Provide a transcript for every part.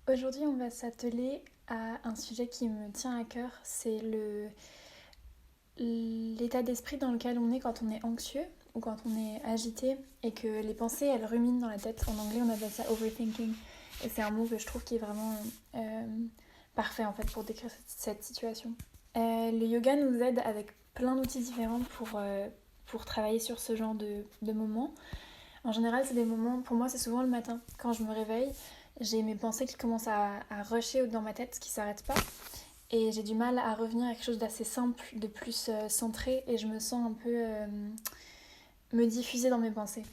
Aujourd'hui, on va s'atteler à un sujet qui me tient à cœur, c'est l'état d'esprit dans lequel on est quand on est anxieux ou quand on est agité et que les pensées, elles ruminent dans la tête. En anglais, on appelle ça overthinking. Et c'est un mot que je trouve qui est vraiment parfait en fait pour décrire cette situation. Le yoga nous aide avec plein d'outils différents pour travailler sur ce genre de moments. En général, c'est des moments, pour moi, c'est souvent le matin. Quand je me réveille, j'ai mes pensées qui commencent à rusher dans ma tête, qui ne s'arrêtent pas. Et j'ai du mal à revenir à quelque chose d'assez simple, de plus centré. Et je me sens un peu me diffuser dans mes pensées.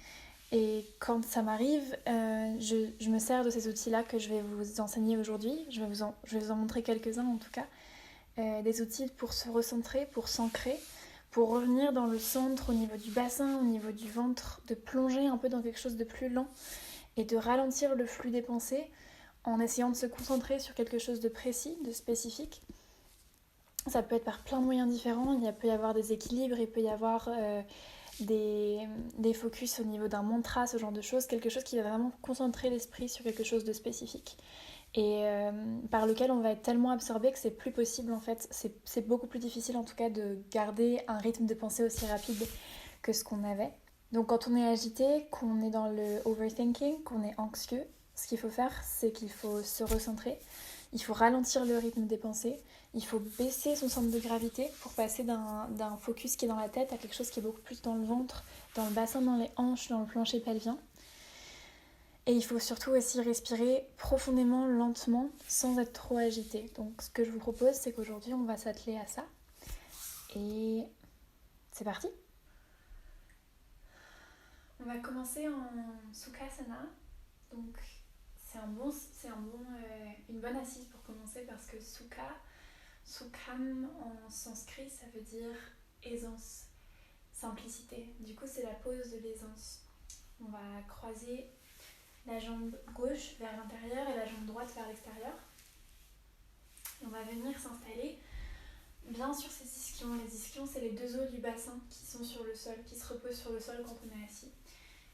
Et quand ça m'arrive, je me sers de ces outils-là que je vais vous enseigner aujourd'hui. Je vais vous en montrer quelques-uns en tout cas. Des outils pour se recentrer, pour s'ancrer, pour revenir dans le centre, au niveau du bassin, au niveau du ventre, de plonger un peu dans quelque chose de plus lent et de ralentir le flux des pensées en essayant de se concentrer sur quelque chose de précis, de spécifique. Ça peut être par plein de moyens différents, il peut y avoir des équilibres, il peut y avoir des focus au niveau d'un mantra, ce genre de choses, quelque chose qui va vraiment concentrer l'esprit sur quelque chose de spécifique et par lequel on va être tellement absorbé que c'est plus possible en fait, c'est beaucoup plus difficile en tout cas de garder un rythme de pensée aussi rapide que ce qu'on avait. Donc quand on est agité, qu'on est dans le overthinking, qu'on est anxieux, ce qu'il faut faire c'est qu'il faut se recentrer, il faut ralentir le rythme des pensées, il faut baisser son centre de gravité pour passer d'un focus qui est dans la tête à quelque chose qui est beaucoup plus dans le ventre, dans le bassin, dans les hanches, dans le plancher pelvien. Et il faut surtout aussi respirer profondément, lentement, sans être trop agité. Donc ce que je vous propose, c'est qu'aujourd'hui, on va s'atteler à ça. Et c'est parti. On va commencer en Sukhasana. Donc une bonne assise pour commencer parce que Sukham en sanskrit, ça veut dire aisance, simplicité. Du coup, c'est la pose de l'aisance. On va croiser la jambe gauche vers l'intérieur et la jambe droite vers l'extérieur. Et on va venir s'installer bien sur ces ischions. Les ischions, c'est les deux os du bassin qui sont sur le sol, qui se reposent sur le sol quand on est assis.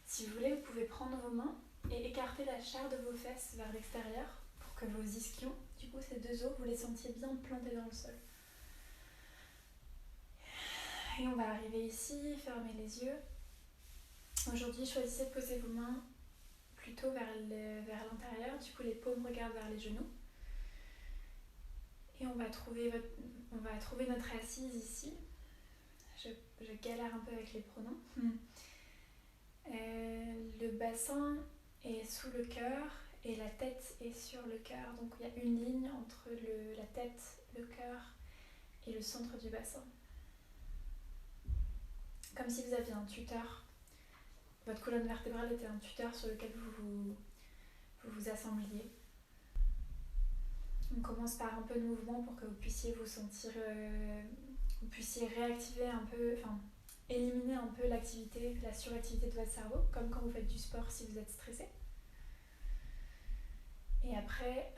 Si vous voulez, vous pouvez prendre vos mains et écarter la chair de vos fesses vers l'extérieur pour que vos ischions, du coup ces deux os, vous les sentiez bien plantés dans le sol. Et on va arriver ici, fermer les yeux. Aujourd'hui, choisissez de poser vos mains plutôt vers l'intérieur, du coup les paumes regardent vers les genoux. Et on va trouver notre assise ici. Je galère un peu avec les pronoms. Le bassin est sous le cœur et la tête est sur le cœur. Donc il y a une ligne entre la tête, le cœur et le centre du bassin. Comme si vous aviez un tuteur. Votre colonne vertébrale était un tuteur sur lequel vous assembliez. On commence par un peu de mouvement pour que vous puissiez vous sentir... vous puissiez réactiver un peu... éliminer un peu l'activité, la suractivité de votre cerveau, comme quand vous faites du sport si vous êtes stressé. Et après,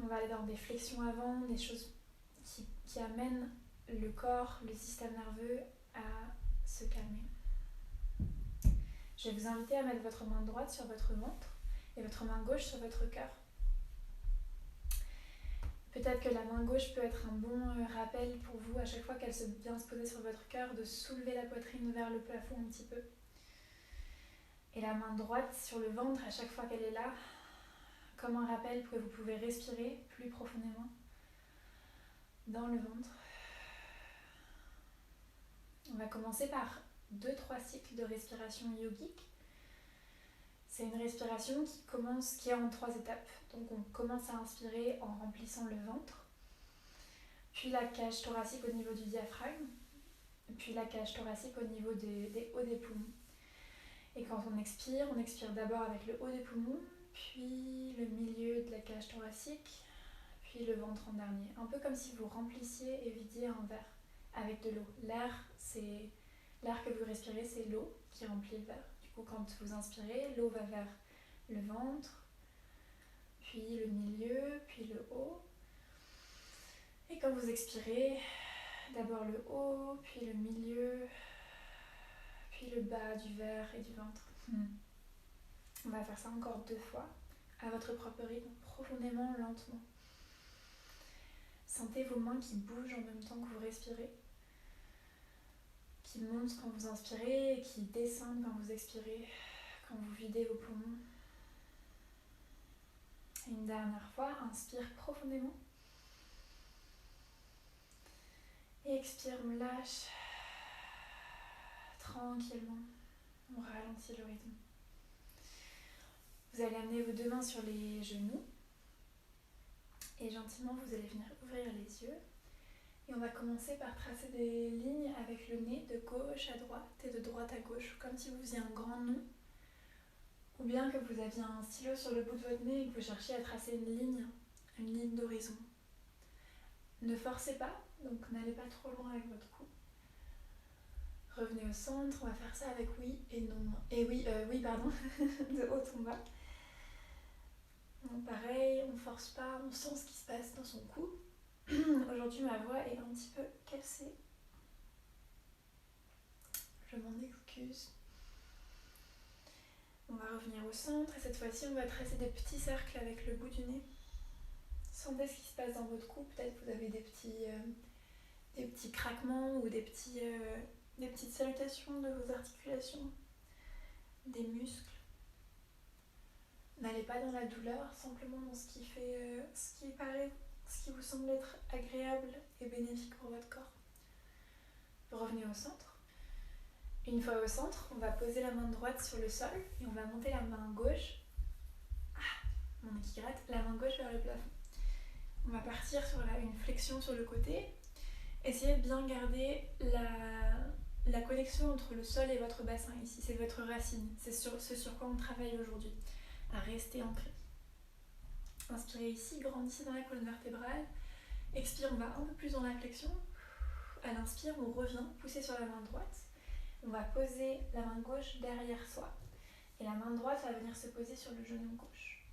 on va aller dans des flexions avant, des choses qui amènent le corps, le système nerveux à se calmer. Je vais vous inviter à mettre votre main droite sur votre ventre et votre main gauche sur votre cœur. Peut-être que la main gauche peut être un bon rappel pour vous à chaque fois qu'elle vient se poser sur votre cœur, de soulever la poitrine vers le plafond un petit peu. Et la main droite sur le ventre à chaque fois qu'elle est là, comme un rappel que vous pouvez respirer plus profondément dans le ventre. On va commencer par 2-3 cycles de respiration yogique. C'est une respiration qui est en 3 étapes. Donc on commence à inspirer en remplissant le ventre, puis la cage thoracique au niveau du diaphragme, puis la cage thoracique au niveau des hauts des poumons. Et quand on expire d'abord avec le haut des poumons, puis le milieu de la cage thoracique, puis le ventre en dernier. Un peu comme si vous remplissiez et vidiez un verre avec de l'eau. L'air que vous respirez, c'est l'eau qui remplit le verre. Du coup, quand vous inspirez, l'eau va vers le ventre, puis le milieu, puis le haut. Et quand vous expirez, d'abord le haut, puis le milieu, puis le bas du verre et du ventre. On va faire ça encore 2 fois. à votre propre rythme, profondément, lentement. Sentez vos mains qui bougent en même temps que vous respirez, qui montent quand vous inspirez et qui descendent quand vous expirez, quand vous videz vos poumons. Et une dernière fois, inspire profondément. Et expire, on lâche tranquillement. On ralentit le rythme. Vous allez amener vos deux mains sur les genoux. Et gentiment, vous allez venir ouvrir les yeux. Et on va commencer par tracer des lignes avec le nez de gauche à droite et de droite à gauche, comme si vous faisiez un grand nœud. Ou bien que vous aviez un stylo sur le bout de votre nez et que vous cherchiez à tracer une ligne d'horizon. Ne forcez pas, donc n'allez pas trop loin avec votre cou. Revenez au centre, on va faire ça avec oui et non. Et oui, pardon, de haut en bas. Donc pareil, on ne force pas, on sent ce qui se passe dans son cou. Aujourd'hui, ma voix est un petit peu cassée. Je m'en excuse. On va revenir au centre et cette fois-ci, on va tracer des petits cercles avec le bout du nez. Sentez ce qui se passe dans votre cou. Peut-être que vous avez des petits craquements ou des petites salutations de vos articulations, des muscles. N'allez pas dans la douleur, simplement dans ce qui vous semble être agréable et bénéfique pour votre corps. Revenez au centre. Une fois au centre, on va poser la main droite sur le sol et on va monter la main gauche. Mon nez qui gratte, la main gauche vers le plafond. On va partir sur une flexion sur le côté. Essayez de bien garder la connexion entre le sol et votre bassin ici. C'est votre racine. C'est ce sur quoi on travaille aujourd'hui. À rester ancré. Inspirez ici, grandissez dans la colonne vertébrale. Expire, on va un peu plus dans la flexion. À l'inspire, on revient, poussez sur la main droite. On va poser la main gauche derrière soi. Et la main droite va venir se poser sur le genou gauche.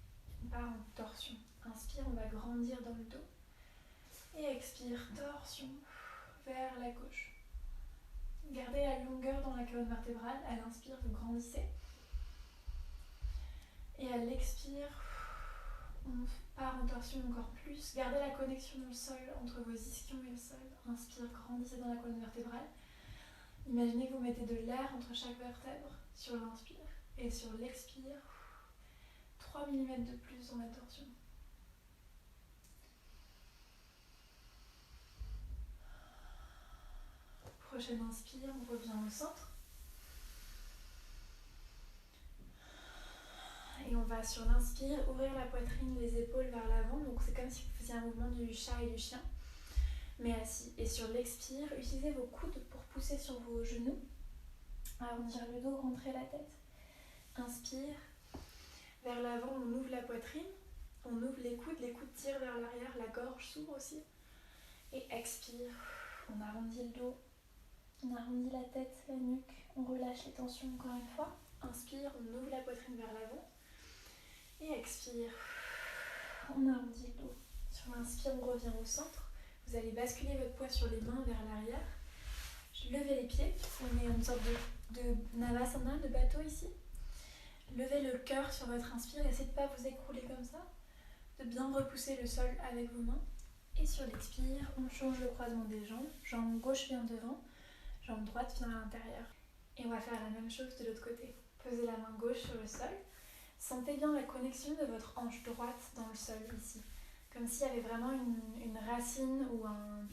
On part en torsion. Inspire, on va grandir dans le dos. Et expire, torsion vers la gauche. Gardez la longueur dans la colonne vertébrale. À l'inspire, vous grandissez. Et à l'expire, on part en torsion encore plus. Gardez la connexion dans le sol entre vos ischions et le sol. Inspire, grandissez dans la colonne vertébrale. Imaginez que vous mettez de l'air entre chaque vertèbre sur l'inspire. Et sur l'expire, 3 mm de plus dans la torsion. Prochaine inspire, on revient au centre. Et on va sur l'inspire ouvrir la poitrine, les épaules vers l'avant. Donc c'est comme si vous faisiez un mouvement du chat et du chien, mais assis. Et sur l'expire, utilisez vos coudes pour pousser sur vos genoux. Arrondir le dos, rentrer la tête. Inspire. Vers l'avant, on ouvre la poitrine. On ouvre les coudes tirent vers l'arrière, la gorge s'ouvre aussi. Et expire. On arrondit le dos. On arrondit la tête, la nuque. On relâche les tensions encore une fois. Inspire, on ouvre la poitrine vers l'avant. Et expire, on arrondit le dos. Sur l'inspire, on revient au centre. Vous allez basculer votre poids sur les mains vers l'arrière. Levez les pieds. On est en une sorte de Navasana, de bateau ici. Levez le cœur sur votre inspire. Essayez de ne pas vous écrouler comme ça. De bien repousser le sol avec vos mains. Et sur l'expire, on change le croisement des jambes. Jambe gauche vient devant. Jambe droite vient à l'intérieur. Et on va faire la même chose de l'autre côté. Posez la main gauche sur le sol. Sentez bien la connexion de votre hanche droite dans le sol ici. Comme s'il y avait vraiment une racine ou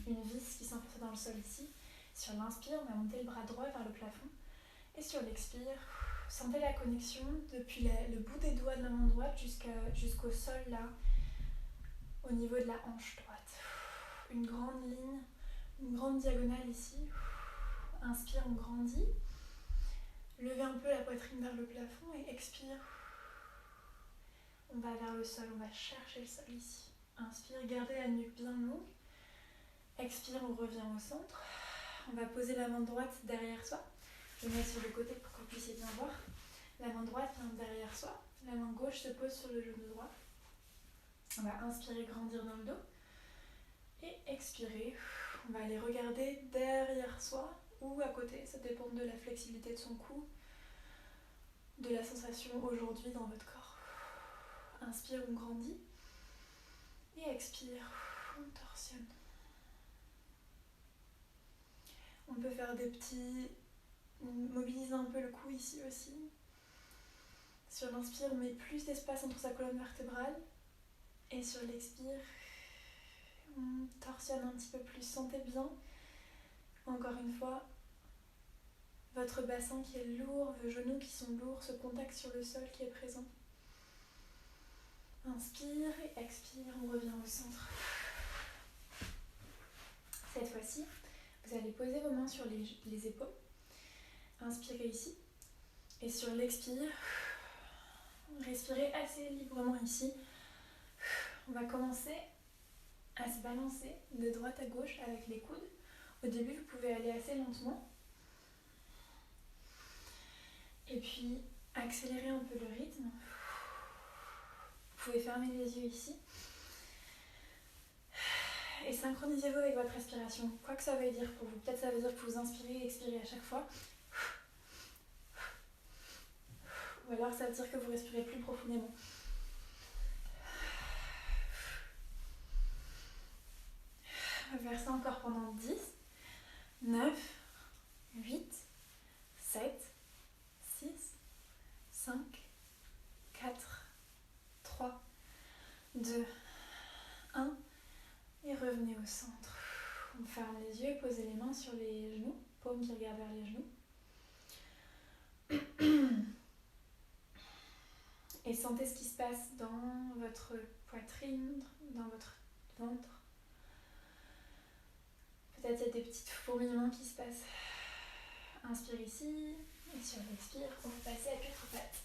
une vis qui s'enfonçait dans le sol ici. Sur l'inspire, on va monter le bras droit vers le plafond. Et sur l'expire, sentez la connexion depuis le bout des doigts de la main droite jusqu'au sol là, au niveau de la hanche droite. Une grande ligne, une grande diagonale ici. Inspire, on grandit. Levez un peu la poitrine vers le plafond et expire. On va vers le sol, on va chercher le sol ici. Inspire, gardez la nuque bien longue. Expire, on revient au centre. On va poser la main droite derrière soi. Je mets sur le côté pour que vous puissiez bien voir. La main droite vient derrière soi. La main gauche se pose sur le genou droit. On va inspirer, grandir dans le dos. Et expirer. On va aller regarder derrière soi ou à côté. Ça dépend de la flexibilité de son cou, de la sensation aujourd'hui dans votre corps. Inspire, on grandit. Et expire, on torsionne. On peut faire des petits... mobiliser un peu le cou ici aussi. Sur l'inspire, on met plus d'espace entre sa colonne vertébrale. Et sur l'expire, on torsionne un petit peu plus. Sentez bien, encore une fois, votre bassin qui est lourd, vos genoux qui sont lourds, ce contact sur le sol qui est présent. Inspire et expire, on revient au centre. Cette fois-ci, vous allez poser vos mains sur les épaules. Inspirez ici. Et sur l'expire, respirez assez librement ici. On va commencer à se balancer de droite à gauche avec les coudes. Au début, vous pouvez aller assez lentement. Et puis, accélérer un peu le rythme. Vous pouvez fermer les yeux ici. Et synchronisez-vous avec votre respiration. Quoi que ça veuille dire pour vous. Peut-être ça veut dire que vous inspirez et expirez à chaque fois. Ou alors ça veut dire que vous respirez plus profondément. On va faire ça encore pendant 10, 9, 8, 7, 6, 5, 4, 3, 2, 1. Et revenez au centre. On ferme les yeux, posez les mains sur les genoux, paumes qui regardent vers les genoux. Et sentez ce qui se passe dans votre poitrine, dans votre ventre. Peut-être il y a des petits fourmillements qui se passent. Inspire ici, et sur l'expire, on va passer à 4 pattes.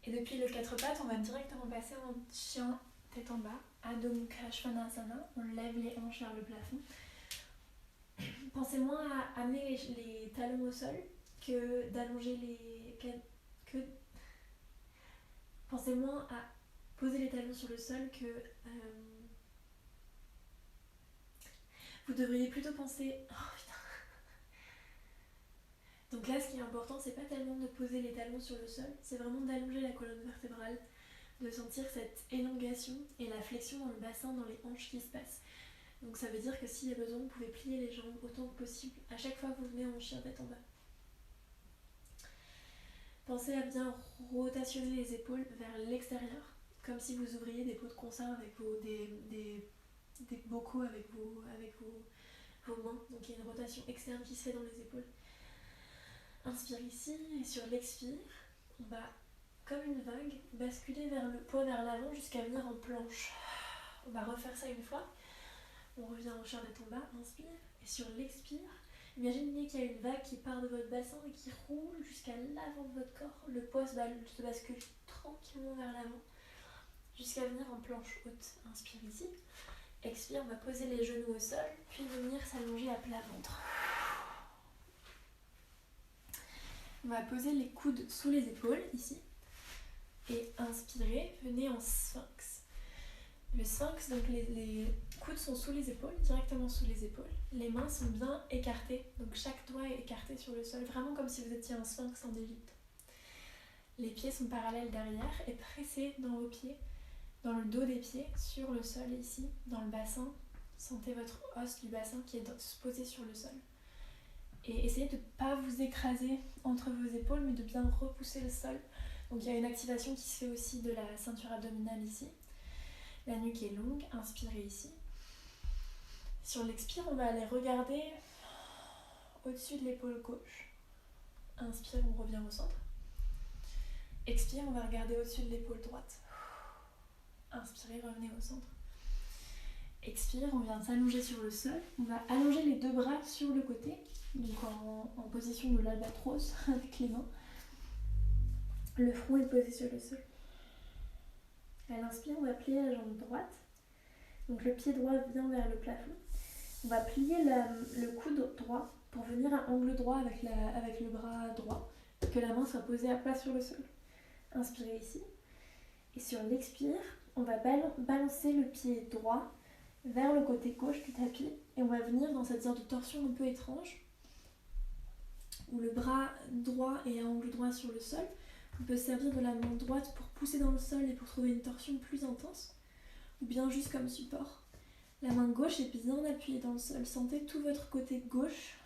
Et depuis le 4 pattes, on va directement passer en chien tête en bas, Adho Mukha Svanasana. On lève les hanches vers le plafond. Pensez moins à amener les talons au sol que d'allonger Pensez moins à poser les talons sur le sol que... Vous devriez plutôt penser... Oh putain. Donc là, ce qui est important, c'est pas tellement de poser les talons sur le sol, c'est vraiment d'allonger la colonne vertébrale, de sentir cette élongation et la flexion dans le bassin, dans les hanches qui se passent. Donc ça veut dire que s'il y a besoin, vous pouvez plier les jambes autant que possible à chaque fois que vous venez en chien tête en bas. Pensez à bien rotationner les épaules vers l'extérieur, comme si vous ouvriez des pots de conserve avec des bocaux avec vos mains. Donc il y a une rotation externe qui se fait dans les épaules. Inspire ici et sur l'expire, on va, comme une vague, basculer le poids vers l'avant jusqu'à venir en planche. On va refaire ça une fois. On revient en chien tête en bas, inspire. Et sur l'expire, imaginez qu'il y a une vague qui part de votre bassin et qui roule jusqu'à l'avant de votre corps. Le poids se bascule tranquillement vers l'avant jusqu'à venir en planche haute. Inspire ici. Expire, on va poser les genoux au sol, puis venir s'allonger à plat ventre. On va poser les coudes sous les épaules, ici. Et inspirez, venez en sphinx. Le sphinx, donc les coudes sont sous les épaules, directement sous les épaules. Les mains sont bien écartées, donc chaque doigt est écarté sur le sol, vraiment comme si vous étiez un sphinx en Égypte. Les pieds sont parallèles derrière et pressés dans vos pieds, dans le dos des pieds, sur le sol ici, dans le bassin. Sentez votre os du bassin qui est posé sur le sol. Et essayez de ne pas vous écraser entre vos épaules, mais de bien repousser le sol. Donc il y a une activation qui se fait aussi de la ceinture abdominale ici. La nuque est longue, inspirez ici. Sur l'expire, on va aller regarder au-dessus de l'épaule gauche. Inspire, on revient au centre. Expire, on va regarder au-dessus de l'épaule droite. Inspirez, revenez au centre. Expire, on vient s'allonger sur le sol. On va allonger les deux bras sur le côté, donc en position de l'albatros avec les mains. Le front est posé sur le sol. À l'inspire, on va plier la jambe droite. Donc le pied droit vient vers le plafond. On va plier le coude droit pour venir à angle droit avec le bras droit. Que la main soit posée à plat sur le sol. Inspirez ici. Et sur l'expire, on va balancer le pied droit vers le côté gauche du tapis. Et on va venir dans cette sorte de torsion un peu étrange. où le bras droit est à angle droit sur le sol, on peut se servir de la main droite pour pousser dans le sol et pour trouver une torsion plus intense, ou bien juste comme support. La main gauche est bien appuyée dans le sol. Sentez tout votre côté gauche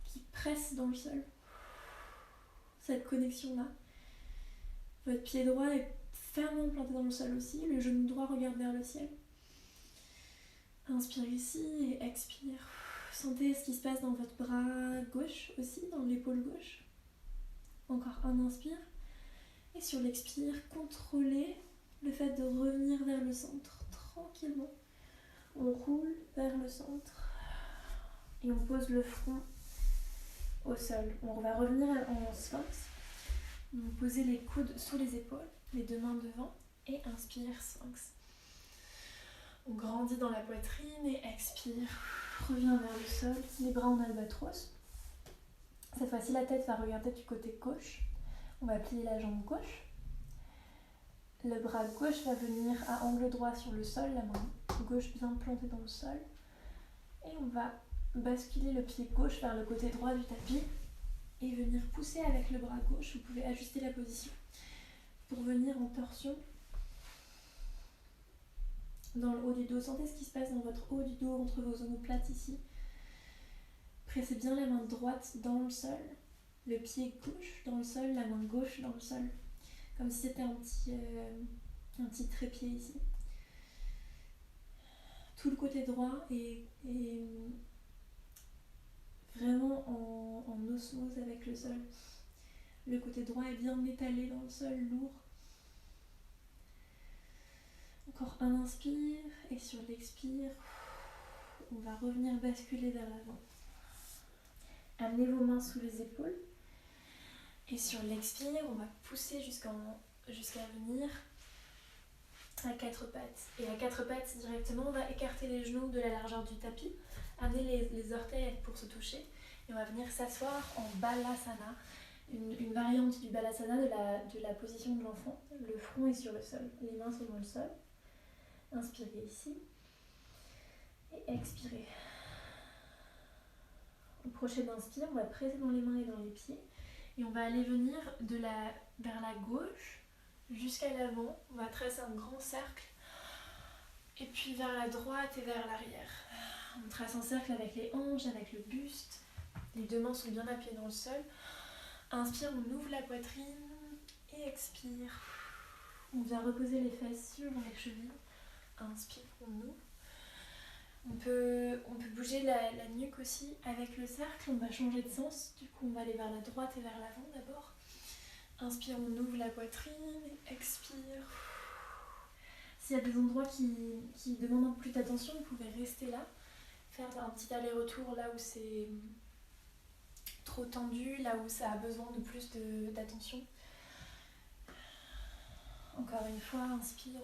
qui presse dans le sol. Cette connexion-là. Votre pied droit est fermement planté dans le sol aussi. Le genou droit regarde vers le ciel. Inspire ici et expire. Sentez ce qui se passe dans votre bras gauche aussi, dans l'épaule gauche. Encore un inspire. Et sur l'expire, contrôlez le fait de revenir vers le centre tranquillement. On roule vers le centre et on pose le front au sol. On va revenir en sphinx. Vous posez les coudes sous les épaules, les deux mains devant et inspire sphinx. On grandit dans la poitrine et expire. Reviens vers le sol, les bras en albatros. Cette fois-ci, la tête va regarder du côté gauche. On va plier la jambe gauche. Le bras gauche va venir à angle droit sur le sol, la main gauche bien plantée dans le sol. Et on va basculer le pied gauche vers le côté droit du tapis et venir pousser avec le bras gauche. Vous pouvez ajuster la position pour venir en torsion dans le haut du dos. Sentez ce qui se passe dans votre haut du dos entre vos omoplates ici. Pressez bien la main droite dans le sol, le pied gauche dans le sol, la main gauche dans le sol. Comme si c'était un petit trépied ici. Tout le côté droit est vraiment en osmose avec le sol. Le côté droit est bien étalé dans le sol, lourd. Encore un inspire et sur l'expire, on va revenir basculer vers l'avant. Amenez vos mains sous les épaules. Et sur l'expire, on va pousser jusqu'à venir à quatre pattes. Et à quatre pattes, directement, on va écarter les genoux de la largeur du tapis, amener les orteils pour se toucher. Et on va venir s'asseoir en Balasana, une variante du Balasana de la position de l'enfant. Le front est sur le sol, les mains sont dans le sol. Inspirez ici et expirez. Au prochain inspire, on va presser dans les mains et dans les pieds. Et on va aller venir vers la gauche jusqu'à l'avant. On va tracer un grand cercle. Et puis vers la droite et vers l'arrière. On trace un cercle avec les hanches, avec le buste. Les deux mains sont bien appuyées dans le sol. Inspire, on ouvre la poitrine. Et expire. On vient reposer les fesses sur les chevilles. Inspire, on ouvre. On peut bouger la nuque aussi avec le cercle, on va changer de sens, du coup on va aller vers la droite et vers l'avant d'abord. Inspire, on ouvre la poitrine, expire. S'il y a des endroits qui demandent un peu plus d'attention, vous pouvez rester là, faire un petit aller-retour là où c'est trop tendu, là où ça a besoin de plus d'attention. Encore une fois, inspire,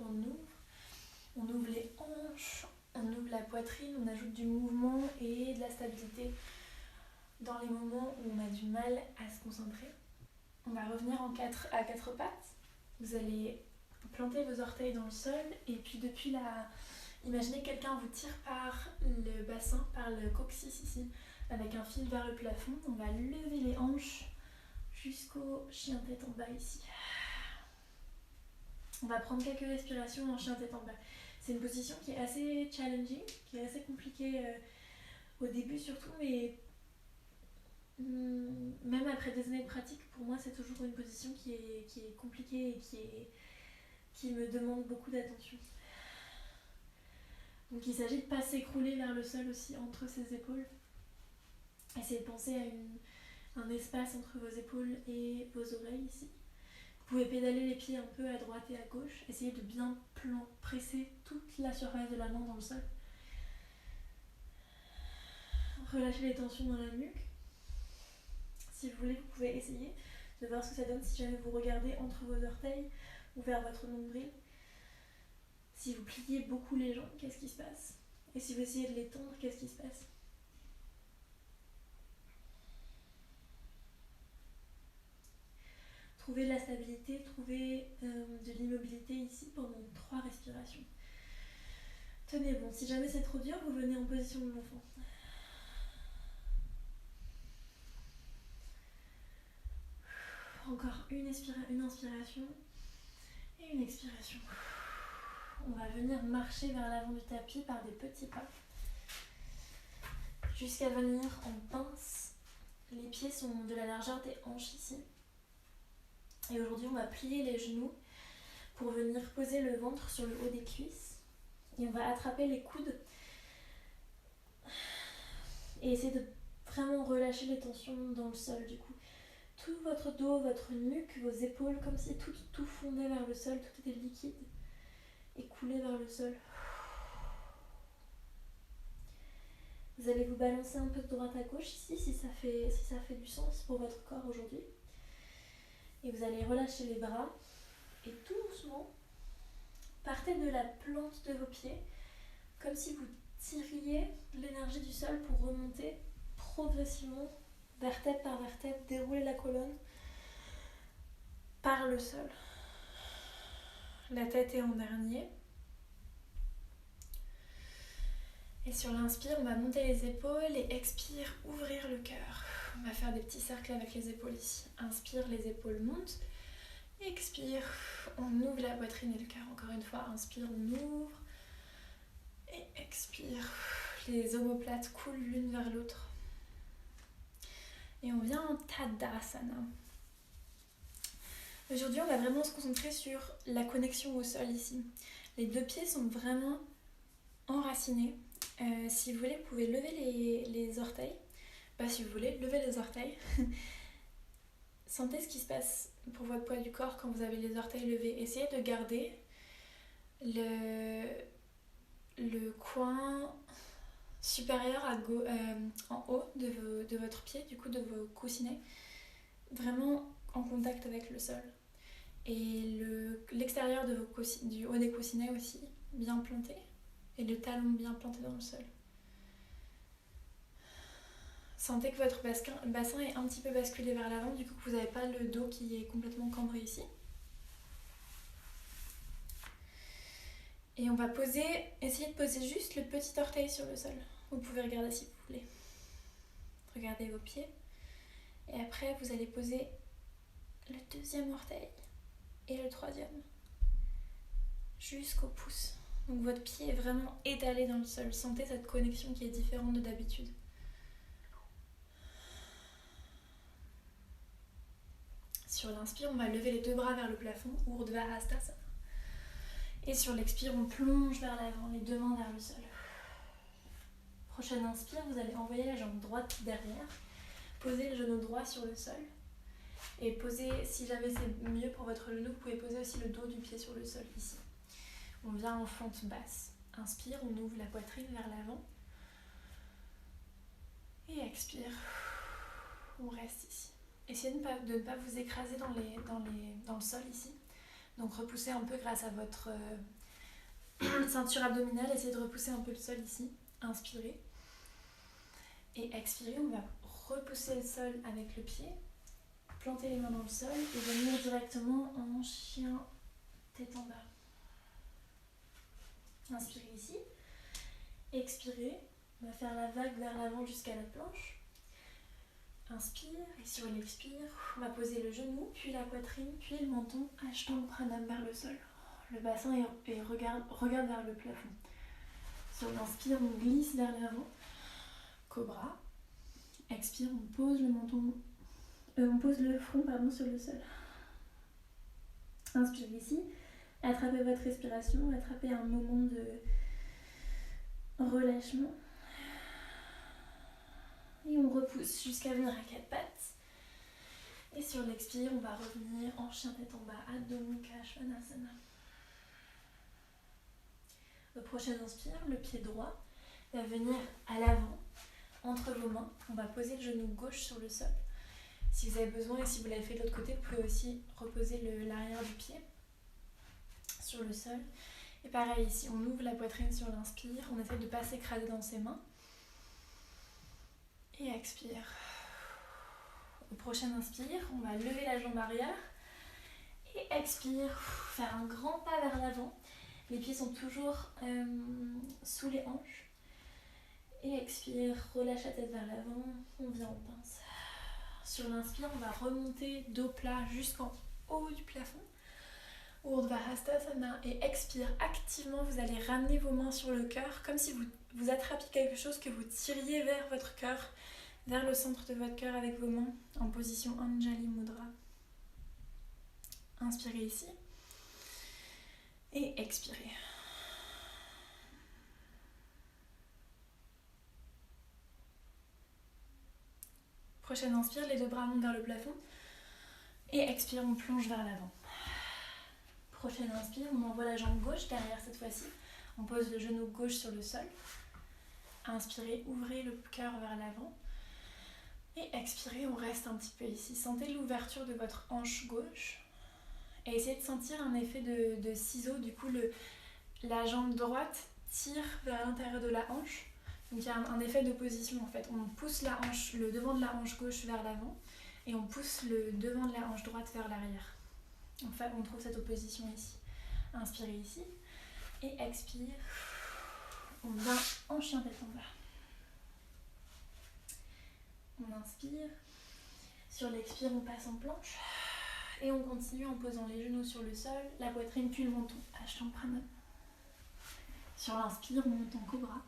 on ouvre les hanches. On ouvre la poitrine, on ajoute du mouvement et de la stabilité dans les moments où on a du mal à se concentrer. On va revenir à quatre pattes. Vous allez planter vos orteils dans le sol et puis imaginez que quelqu'un vous tire par le bassin, par le coccyx ici, avec un fil vers le plafond. On va lever les hanches jusqu'au chien tête en bas ici. On va prendre quelques respirations en chien tête en bas. C'est une position qui est assez challenging, qui est assez compliquée au début surtout, mais même après des années de pratique, pour moi c'est toujours une position qui est compliquée et qui me demande beaucoup d'attention. Donc il s'agit de ne pas s'écrouler vers le sol aussi entre ses épaules. Essayez de penser à un espace entre vos épaules et vos oreilles ici. Vous pouvez pédaler les pieds un peu à droite et à gauche. Essayez de bien presser toute la surface de la main dans le sol. Relâchez les tensions dans la nuque. Si vous voulez, vous pouvez essayer de voir ce que ça donne si jamais vous regardez entre vos orteils ou vers votre nombril. Si vous pliez beaucoup les jambes, qu'est-ce qui se passe? Et si vous essayez de les tendre, qu'est-ce qui se passe? Trouvez de la stabilité, trouvez de l'immobilité ici pendant 3 respirations. Tenez bon, si jamais c'est trop dur, vous venez en position de l'enfant. une inspiration et une expiration. On va venir marcher vers l'avant du tapis par des petits pas jusqu'à venir en pince. Les pieds sont de la largeur des hanches ici. Et aujourd'hui, on va plier les genoux pour venir poser le ventre sur le haut des cuisses. Et on va attraper les coudes et essayer de vraiment relâcher les tensions dans le sol du coup. Tout votre dos, votre nuque, vos épaules, comme si tout fondait vers le sol, tout était liquide et coulait vers le sol. Vous allez vous balancer un peu de droite à gauche ici si ça fait du sens pour votre corps aujourd'hui. Et vous allez relâcher les bras et tout doucement, partez de la plante de vos pieds comme si vous tiriez l'énergie du sol pour remonter progressivement, vertèbre par vertèbre, dérouler la colonne par le sol. La tête est en dernier. Et sur l'inspire, on va monter les épaules et expire, ouvrir le cœur. On va faire des petits cercles avec les épaules ici. Inspire, les épaules montent. Expire, on ouvre la poitrine et le cœur. Encore une fois, inspire, on ouvre. Et expire. Les omoplates coulent l'une vers l'autre. Et on vient en Tadasana. Aujourd'hui, on va vraiment se concentrer sur la connexion au sol ici. Les deux pieds sont vraiment enracinés. Si vous voulez, vous pouvez lever les orteils. Pas si vous voulez, levez les orteils. Sentez ce qui se passe pour votre poids du corps quand vous avez les orteils levés. Essayez de garder le coin supérieur en haut de votre pied, du coup de vos coussinets, vraiment en contact avec le sol. Et l'extérieur du haut des coussinets aussi, bien planté. Et le talon bien planté dans le sol. Sentez que votre bassin est un petit peu basculé vers l'avant, du coup que vous n'avez pas le dos qui est complètement cambré ici. Et on va essayer de poser juste le petit orteil sur le sol. Vous pouvez regarder si vous voulez. Regardez vos pieds. Et après, vous allez poser le deuxième orteil et le troisième jusqu'au pouce. Donc votre pied est vraiment étalé dans le sol. Sentez cette connexion qui est différente de d'habitude. Sur l'inspire, on va lever les deux bras vers le plafond, Urdhva-hastasana. Et sur l'expire, on plonge vers l'avant, les deux mains vers le sol. Prochaine inspire, vous allez envoyer la jambe droite derrière. Posez le genou droit sur le sol. Et posez, si jamais c'est mieux pour votre genou, vous pouvez poser aussi le dos du pied sur le sol ici. On vient en fente basse. Inspire, on ouvre la poitrine vers l'avant. Et expire, on reste ici. Essayez de ne pas vous écraser dans le sol ici. Donc repoussez un peu grâce à votre ceinture abdominale. Essayez de repousser un peu le sol ici. Inspirez. Et expirez, on va repousser le sol avec le pied. Planter les mains dans le sol et venir directement en chien tête en bas. Inspirez ici. Expirez. On va faire la vague vers l'avant jusqu'à la planche. Inspire, et sur l'expire, on va poser le genou, puis la poitrine, puis le menton, Ashtanga Pranam vers le sol. Le bassin regarde vers le plafond. Sur l'inspire, on glisse vers l'avant, cobra. Expire, on pose le front sur le sol. Inspirez ici, attrapez votre respiration, attrapez un moment de relâchement. Et on repousse jusqu'à venir à quatre pattes. Et sur l'expire, on va revenir en chien tête en bas, Adho Mukha Svanasana. Au prochain inspire, le pied droit va venir à l'avant, entre vos mains. On va poser le genou gauche sur le sol. Si vous avez besoin et si vous l'avez fait de l'autre côté, vous pouvez aussi reposer l'arrière du pied sur le sol. Et pareil, ici, on ouvre la poitrine sur l'inspire. On essaie de ne pas s'écraser dans ses mains. Et expire. Au prochain inspire, on va lever la jambe arrière. Et expire, faire un grand pas vers l'avant. Les pieds sont toujours sous les hanches. Et expire, relâche la tête vers l'avant. On vient en pince. Sur l'inspire, on va remonter dos plat jusqu'en haut du plafond. Urdhva Hastasana. Et expire activement, vous allez ramener vos mains sur le cœur, comme si vous attrapiez quelque chose que vous tiriez vers votre cœur, vers le centre de votre cœur avec vos mains, en position Anjali Mudra. Inspirez ici. Et expirez. Prochaine inspire, les deux bras montent vers le plafond. Et expire, on plonge vers l'avant. Prochaine inspire, on envoie la jambe gauche derrière cette fois-ci. On pose le genou gauche sur le sol. Inspirez, ouvrez le cœur vers l'avant. Et expirez, on reste un petit peu ici. Sentez l'ouverture de votre hanche gauche. Et essayez de sentir un effet de ciseau. Du coup, la jambe droite tire vers l'intérieur de la hanche. Donc il y a un effet d'opposition en fait. On pousse le devant de la hanche gauche vers l'avant et on pousse le devant de la hanche droite vers l'arrière. En fait, on trouve cette opposition ici. Inspirez ici et expire. On va en chien tête en bas. On inspire. Sur l'expire, on passe en planche. Et on continue en posant les genoux sur le sol, la poitrine puis le menton. Ashtanga Pranam. Sur l'inspire, on monte en cobra.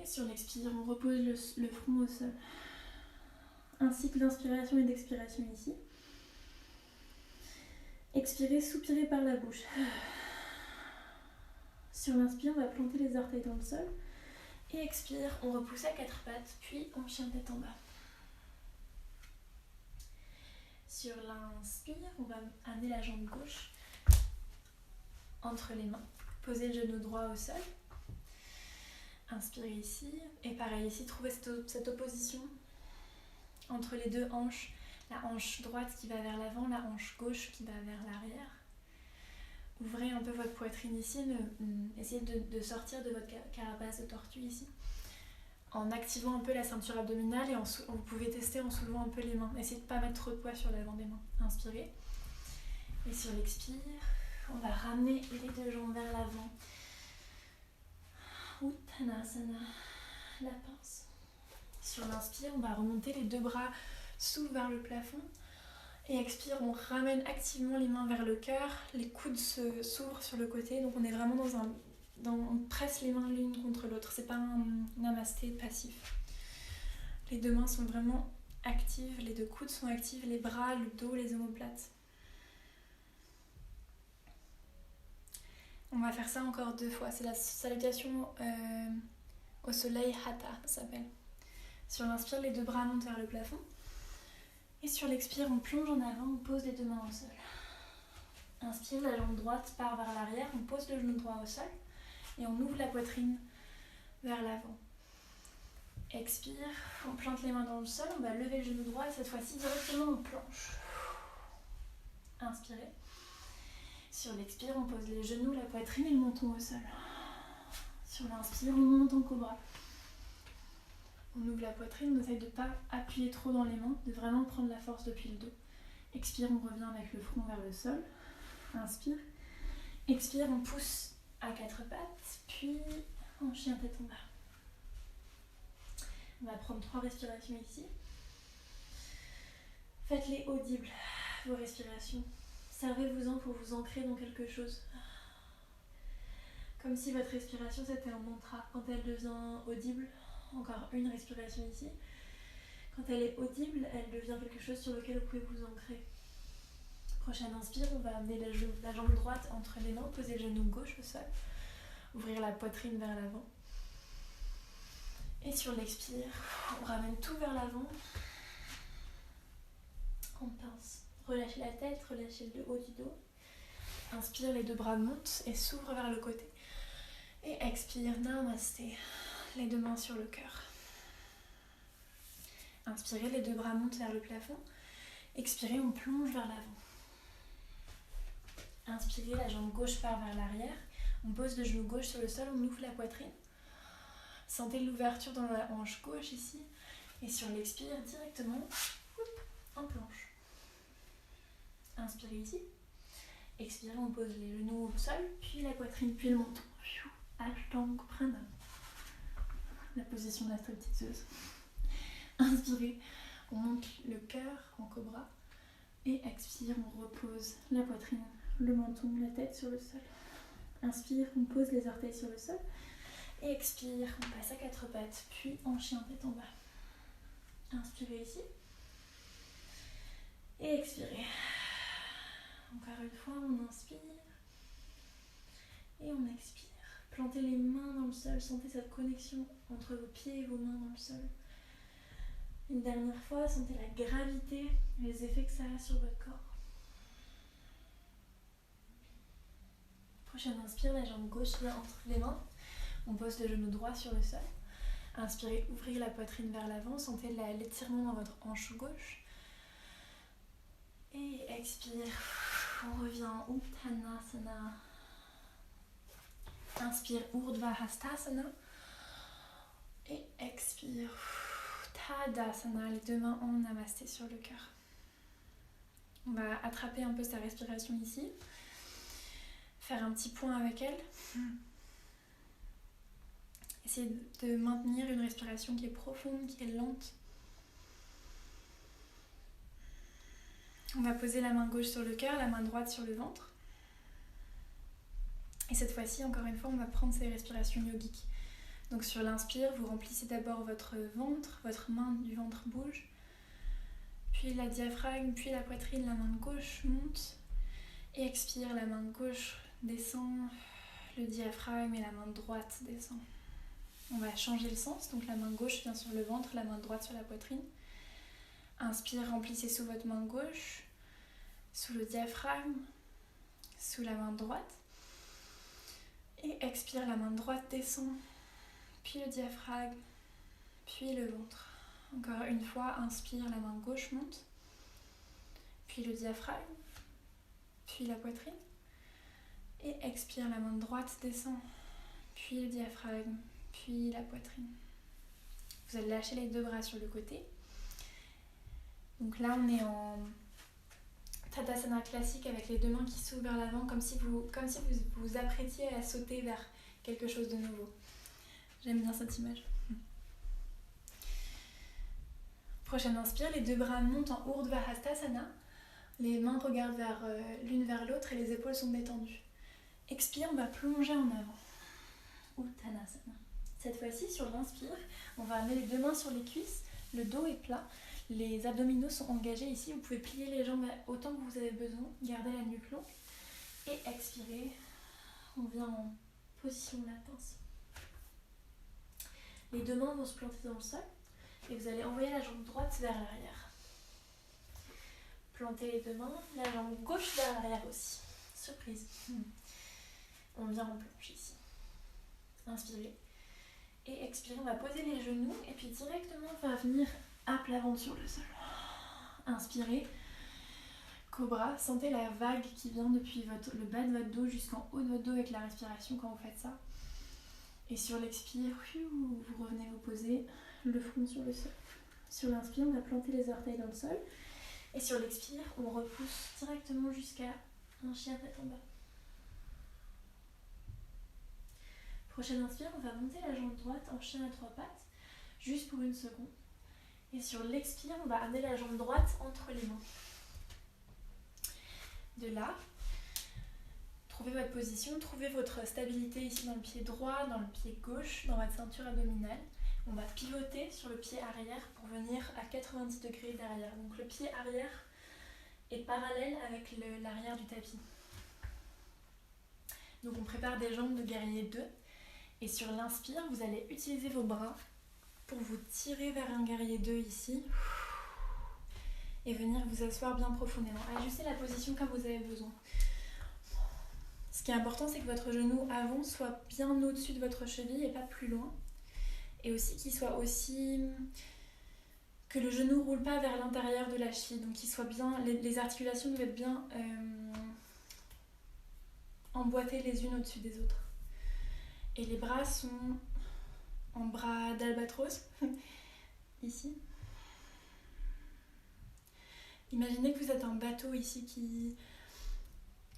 Et sur l'expire, on repose le front au sol. Un cycle d'inspiration et d'expiration ici. Expirez, soupirez par la bouche. Sur l'inspire, on va planter les orteils dans le sol. Et expire, on repousse à quatre pattes, puis en chien tête en bas. Sur l'inspire, on va amener la jambe gauche entre les mains. Posez le genou droit au sol. Inspirez ici. Et pareil, ici, trouvez cette opposition entre les deux hanches. La hanche droite qui va vers l'avant, la hanche gauche qui va vers l'arrière. Ouvrez un peu votre poitrine ici. Essayez de sortir de votre carapace de tortue ici. En activant un peu la ceinture abdominale et vous pouvez tester en soulevant un peu les mains. Essayez de ne pas mettre trop de poids sur l'avant des mains. Inspirez. Et sur l'expire, on va ramener les deux jambes vers l'avant. Uttanasana, la pince. Sur l'inspire, on va remonter les deux bras s'ouvrent vers le plafond. Et expire, on ramène activement les mains vers le cœur. Les coudes s'ouvrent sur le côté. Donc on est vraiment on presse les mains l'une contre l'autre. C'est pas un namasté passif. Les deux mains sont vraiment actives. Les deux coudes sont actifs. Les bras, le dos, les omoplates. On va faire ça encore 2 fois. C'est la salutation au soleil Hatha, ça s'appelle. Sur l'inspire, les deux bras montent vers le plafond. Et sur l'expire, on plonge en avant, on pose les deux mains au sol. Inspire, la jambe droite part vers l'arrière, on pose le genou droit au sol. Et on ouvre la poitrine vers l'avant. Expire, on plante les mains dans le sol, on va lever le genou droit et cette fois-ci directement en planche. Inspirez. Sur l'expire, on pose les genoux, la poitrine et le menton au sol. Sur l'inspire, on monte en cobra. On ouvre la poitrine, on essaye de ne pas appuyer trop dans les mains, de vraiment prendre la force depuis le dos. Expire, on revient avec le front vers le sol. Inspire. Expire, on pousse à quatre pattes, puis en chien tête en bas. On va prendre 3 respirations ici. Faites-les audibles, vos respirations. Servez-vous-en pour vous ancrer dans quelque chose. Comme si votre respiration c'était un mantra. Quand elle devient audible, encore une respiration ici. Quand elle est audible, elle devient quelque chose sur lequel vous pouvez vous ancrer. Prochaine inspire, on va amener la jambe droite entre les mains, poser le genou gauche au sol. Ouvrir la poitrine vers l'avant. Et sur l'expire, on ramène tout vers l'avant. On pince. Relâchez la tête, relâchez le haut du dos. Inspire, les deux bras montent et s'ouvrent vers le côté. Et expire, namasté. Les deux mains sur le cœur. Inspirez, les deux bras montent vers le plafond. Expirez, on plonge vers l'avant. Inspirez, la jambe gauche part vers l'arrière. On pose le genou gauche sur le sol, on ouvre la poitrine. Sentez l'ouverture dans la hanche gauche ici. Et sur l'expire, directement, en planche. Inspirez ici. Expirez, on pose les genoux au sol, puis la poitrine, puis le menton. Ashtanga Pranam. La position de la stripteaseuse. Inspirez, On monte le cœur en cobra. Et expire, on repose la poitrine, le menton, la tête sur le sol. Inspire, on pose les orteils sur le sol. Et expire, on passe à 4 pattes, puis en chien tête en bas. Inspirez ici. Et expirez. Encore une fois, on inspire. Et on expire. Plantez les mains dans le sol, sentez cette connexion entre vos pieds et vos mains dans le sol. Une dernière fois, sentez la gravité, les effets que ça a sur votre corps. Prochaine inspire, la jambe gauche vient entre les mains. On pose le genou droit sur le sol. Inspirez, ouvrez la poitrine vers l'avant, sentez l'étirement dans votre hanche gauche. Et expire, on revient en Uttanasana. Inspire, Urdhva Hastasana. Et expire, Tadasana, les deux mains en Namasté sur le cœur. On va attraper un peu sa respiration ici. Faire un petit point avec elle. Essayez de maintenir une respiration qui est profonde, qui est lente. On va poser la main gauche sur le cœur, la main droite sur le ventre. Et cette fois-ci, encore une fois, on va prendre ces respirations yogiques. Donc sur l'inspire, vous remplissez d'abord votre ventre, votre main du ventre bouge. Puis la diaphragme, puis la poitrine, la main gauche monte. Et expire, la main gauche descend, le diaphragme et la main droite descend. On va changer le sens, donc la main gauche vient sur le ventre, la main droite sur la poitrine. Inspire, remplissez sous votre main gauche, sous le diaphragme, sous la main droite. Et expire, la main droite descend, puis le diaphragme, puis le ventre. Encore une fois, inspire, la main gauche monte, puis le diaphragme, puis la poitrine. Et expire, la main droite descend, puis le diaphragme, puis la poitrine. Vous allez lâcher les deux bras sur le côté. Donc là, on est en Tadasana classique avec les deux mains qui s'ouvrent vers l'avant, comme si vous vous apprêtiez à sauter vers quelque chose de nouveau. J'aime bien cette image. Prochaine inspire, les deux bras montent en Urdhva Hastasana. Les mains regardent l'une vers l'autre et les épaules sont détendues. Expire, on va plonger en avant. Uttanasana. Cette fois-ci, sur l'inspire, on va amener les deux mains sur les cuisses, le dos est plat, les abdominaux sont engagés ici. Vous pouvez plier les jambes autant que vous avez besoin, gardez la nuque longue et expirez. On vient en position de la pince. Les deux mains vont se planter dans le sol et vous allez envoyer la jambe droite vers l'arrière. Plantez les deux mains, la jambe gauche vers l'arrière aussi. Surprise. On vient en planche ici. Inspirez. Et expirez, on va poser les genoux et puis directement on va venir à plat ventre sur le sol. Inspirez. Cobra, sentez la vague qui vient depuis le bas de votre dos jusqu'en haut de votre dos avec la respiration quand vous faites ça. Et sur l'expire, vous revenez vous poser le front sur le sol. Sur l'inspire, on va planter les orteils dans le sol. Et sur l'expire, on repousse directement jusqu'à un chien tête en bas. Prochaine inspire, on va monter la jambe droite en chien à trois pattes, juste pour une seconde. Et sur l'expire, on va amener la jambe droite entre les mains. De là, trouvez votre position, trouvez votre stabilité ici dans le pied droit, dans le pied gauche, dans votre ceinture abdominale. On va pivoter sur le pied arrière pour venir à 90 degrés derrière. Donc le pied arrière est parallèle avec l'arrière du tapis. Donc on prépare des jambes de guerrier 2. Et sur l'inspire, vous allez utiliser vos bras pour vous tirer vers un guerrier 2 ici. Et venir vous asseoir bien profondément. Ajustez la position comme vous avez besoin. Ce qui est important, c'est que votre genou avant soit bien au-dessus de votre cheville et pas plus loin. Et aussi qu'il soit aussi... que le genou ne roule pas vers l'intérieur de la cheville. Donc qu'il soit bien... les articulations doivent être bien emboîtées les unes au-dessus des autres. Et les bras sont en bras d'albatros, ici. Imaginez que vous êtes un bateau ici,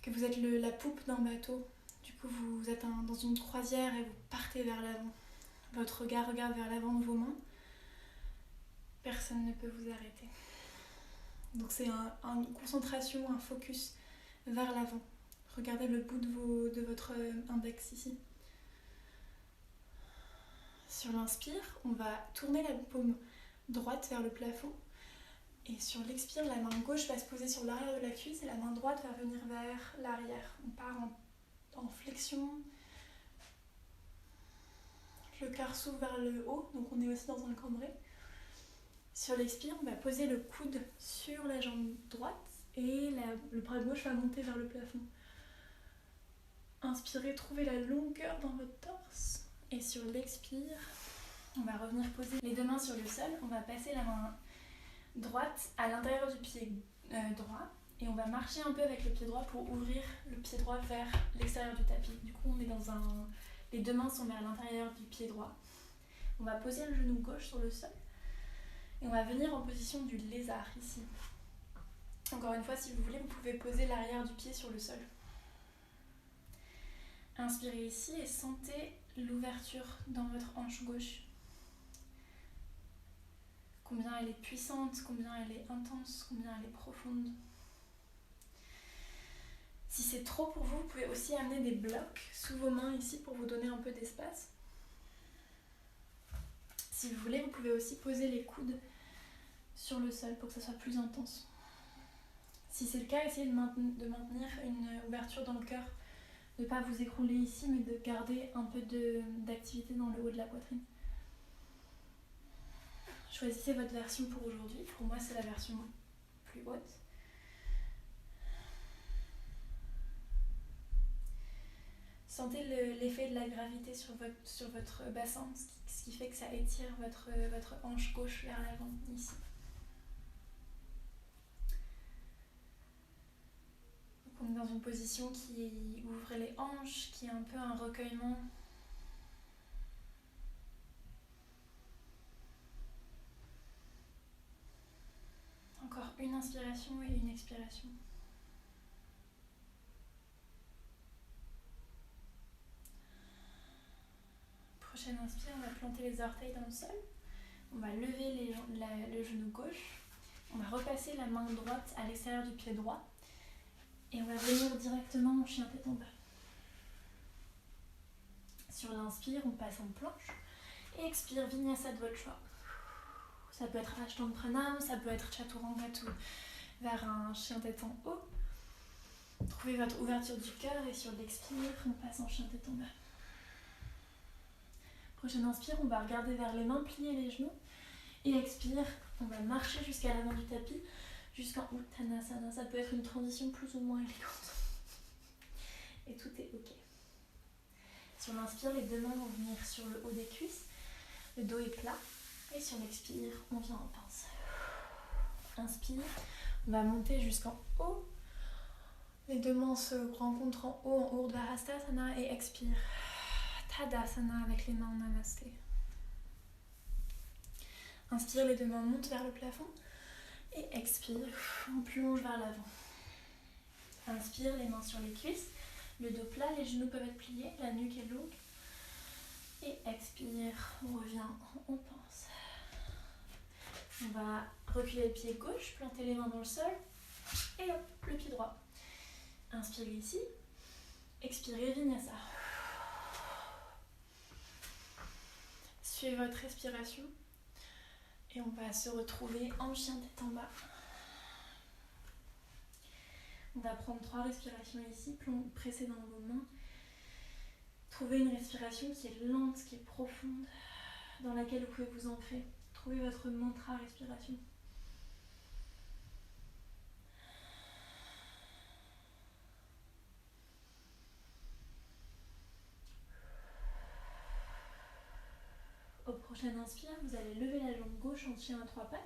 que vous êtes la poupe d'un bateau. Du coup, vous êtes dans une croisière et vous partez vers l'avant. Votre regard regarde vers l'avant de vos mains. Personne ne peut vous arrêter. Donc c'est une concentration, un focus vers l'avant. Regardez le bout de votre index ici. Sur l'inspire, on va tourner la paume droite vers le plafond. Et sur l'expire, la main gauche va se poser sur l'arrière de la cuisse et la main droite va venir vers l'arrière. On part en flexion. Le cœur s'ouvre vers le haut, donc on est aussi dans un cambré. Sur l'expire, on va poser le coude sur la jambe droite et le bras gauche va monter vers le plafond. Inspirez, trouvez la longueur dans votre torse. Et sur l'expire, on va revenir poser les deux mains sur le sol. On va passer la main droite à l'intérieur du pied droit. Et on va marcher un peu avec le pied droit pour ouvrir le pied droit vers l'extérieur du tapis. Du coup, on est dans un... Les deux mains sont vers l'intérieur du pied droit. On va poser le genou gauche sur le sol. Et on va venir en position du lézard ici. Encore une fois, si vous voulez, vous pouvez poser l'arrière du pied sur le sol. Inspirez ici et sentez l'ouverture dans votre hanche gauche. Combien elle est puissante, combien elle est intense, combien elle est profonde. Si c'est trop pour vous, vous pouvez aussi amener des blocs sous vos mains ici pour vous donner un peu d'espace. Si vous voulez, vous pouvez aussi poser les coudes sur le sol pour que ça soit plus intense. Si c'est le cas, essayez de maintenir une ouverture dans le cœur. De ne pas vous écrouler ici, mais de garder un peu d'activité dans le haut de la poitrine. Choisissez votre version pour aujourd'hui. Pour moi, c'est la version plus haute. Sentez l'effet de la gravité sur votre bassin, ce qui fait que ça étire votre hanche gauche vers l'avant, ici. Donc on est dans une position qui ouvre les hanches, qui est un peu un recueillement. Encore une inspiration et une expiration. Prochaine inspire, on va planter les orteils dans le sol. On va lever le genou gauche. On va repasser la main droite à l'extérieur du pied droit. Et on va venir directement en chien tête en bas. Sur l'inspire, on passe en planche. Et expire, vinyasa de votre choix. Ça peut être Ashtanga Pranam, ça peut être Chaturanga vers un chien tête en haut. Trouvez votre ouverture du cœur et sur l'expire, on passe en chien tête en bas. Prochaine inspire, on va regarder vers les mains, plier les genoux. Et expire, on va marcher jusqu'à l'avant du tapis, jusqu'en Uttanasana. Ça peut être une transition plus ou moins élégante. Et tout est ok. Sur l'inspire, les deux mains vont venir sur le haut des cuisses. Le dos est plat. Et sur l'expire, on vient en pince. Inspire, on va monter jusqu'en haut. Les deux mains se rencontrent en haut, en Urdhva Hastasana. Et expire. Tadasana avec les mains en Namasté. Inspire, les deux mains montent vers le plafond. Et expire, on plonge vers l'avant. Inspire, les mains sur les cuisses. Le dos plat, les genoux peuvent être pliés, la nuque est longue. Et expire, on revient en pince. On va reculer le pied gauche, planter les mains dans le sol. Et hop, le pied droit. Inspirez ici. Expirez, vinyasa. Suivez votre respiration. Et on va se retrouver en chien tête en bas. On va prendre 3 respirations ici, pressez dans vos mains. Trouvez une respiration qui est lente, qui est profonde, dans laquelle vous pouvez vous ancrer. Trouvez votre mantra respiration. Au prochain inspire, vous allez lever la jambe gauche en chien à 3 pattes.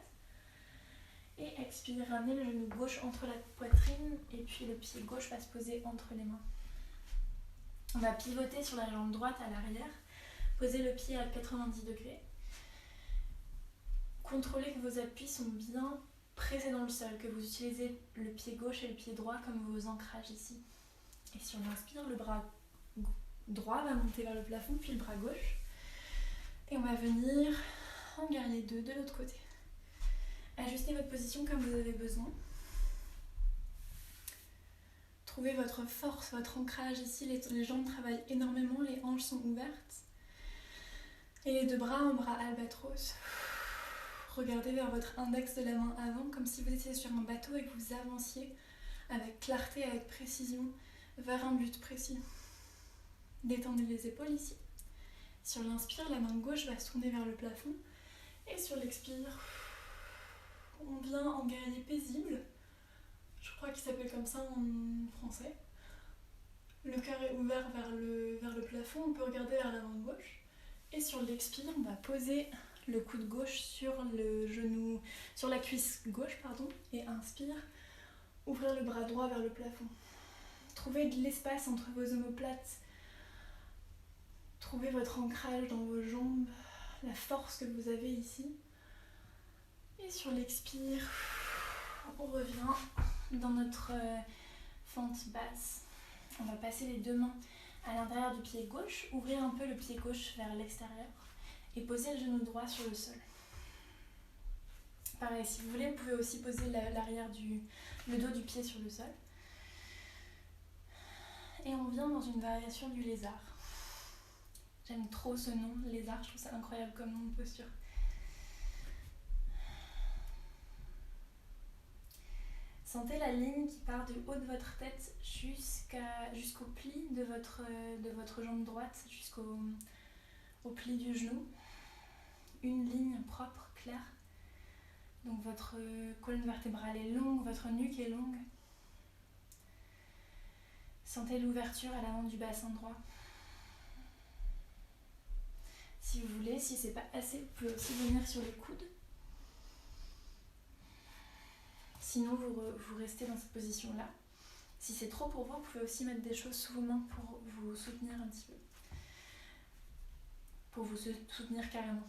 Et expire, ramenez le genou gauche entre la poitrine et puis le pied gauche va se poser entre les mains. On va pivoter sur la jambe droite à l'arrière. Posez le pied à 90 degrés. Contrôlez que vos appuis sont bien pressés dans le sol, que vous utilisez le pied gauche et le pied droit comme vos ancrages ici. Et si on inspire, le bras droit va monter vers le plafond, puis le bras gauche. Et on va venir en guerrier 2 de l'autre côté. ajustez votre position comme vous avez besoin. Trouvez votre force, votre ancrage ici. Les jambes travaillent énormément, les hanches sont ouvertes. Et les 2 bras en bras albatros. Regardez vers votre index de la main avant, comme si vous étiez sur un bateau et que vous avanciez avec clarté, avec précision, vers un but précis. Détendez les épaules ici. Sur l'inspire, la main gauche va se tourner vers le plafond. Et sur l'expire, on vient en guerrier paisible. Je crois qu'il s'appelle comme ça en français. Le cœur est ouvert vers le plafond, on peut regarder vers la main gauche. Et sur l'expire, on va poser le coude gauche sur le genou, sur la cuisse gauche, et inspire, ouvrir le bras droit vers le plafond. Trouvez de l'espace entre vos omoplates. Trouvez votre ancrage dans vos jambes, la force que vous avez ici. Et sur l'expire, on revient dans notre fente basse. On va passer les 2 mains à l'intérieur du pied gauche, ouvrir un peu le pied gauche vers l'extérieur et poser le genou droit sur le sol. Pareil, si vous voulez, vous pouvez aussi poser le dos du pied sur le sol. Et on vient dans une variation du lézard. J'aime trop ce nom, lézard, je trouve ça incroyable comme nom de posture. Sentez la ligne qui part du haut de votre tête jusqu'au pli de votre jambe droite, au pli du genou. Une ligne propre, claire. Donc votre colonne vertébrale est longue, votre nuque est longue. Sentez l'ouverture à l'avant du bassin droit. Si vous voulez, si c'est pas assez, vous pouvez aussi venir sur les coudes. Sinon, vous restez dans cette position-là. Si c'est trop pour vous, vous pouvez aussi mettre des choses sous vos mains pour vous soutenir un petit peu. Pour vous soutenir carrément.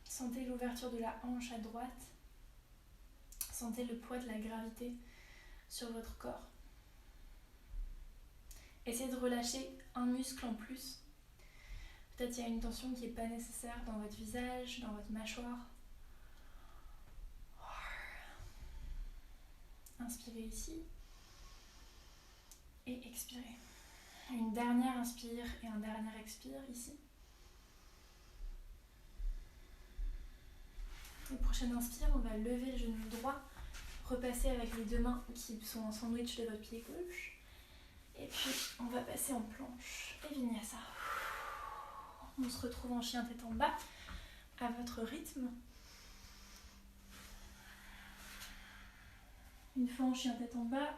Sentez l'ouverture de la hanche à droite. Sentez le poids de la gravité sur votre corps. Essayez de relâcher un muscle en plus. Peut-être qu'il y a une tension qui n'est pas nécessaire dans votre visage, dans votre mâchoire. Inspirez ici. Et expirez. Une dernière inspire et un dernier expire ici. La prochaine inspire, on va lever le genou droit, repasser avec les 2 mains qui sont en sandwich de votre pied gauche. Et puis, on va passer en planche et vinyasa. On se retrouve en chien tête en bas, à votre rythme. Une fois en chien tête en bas,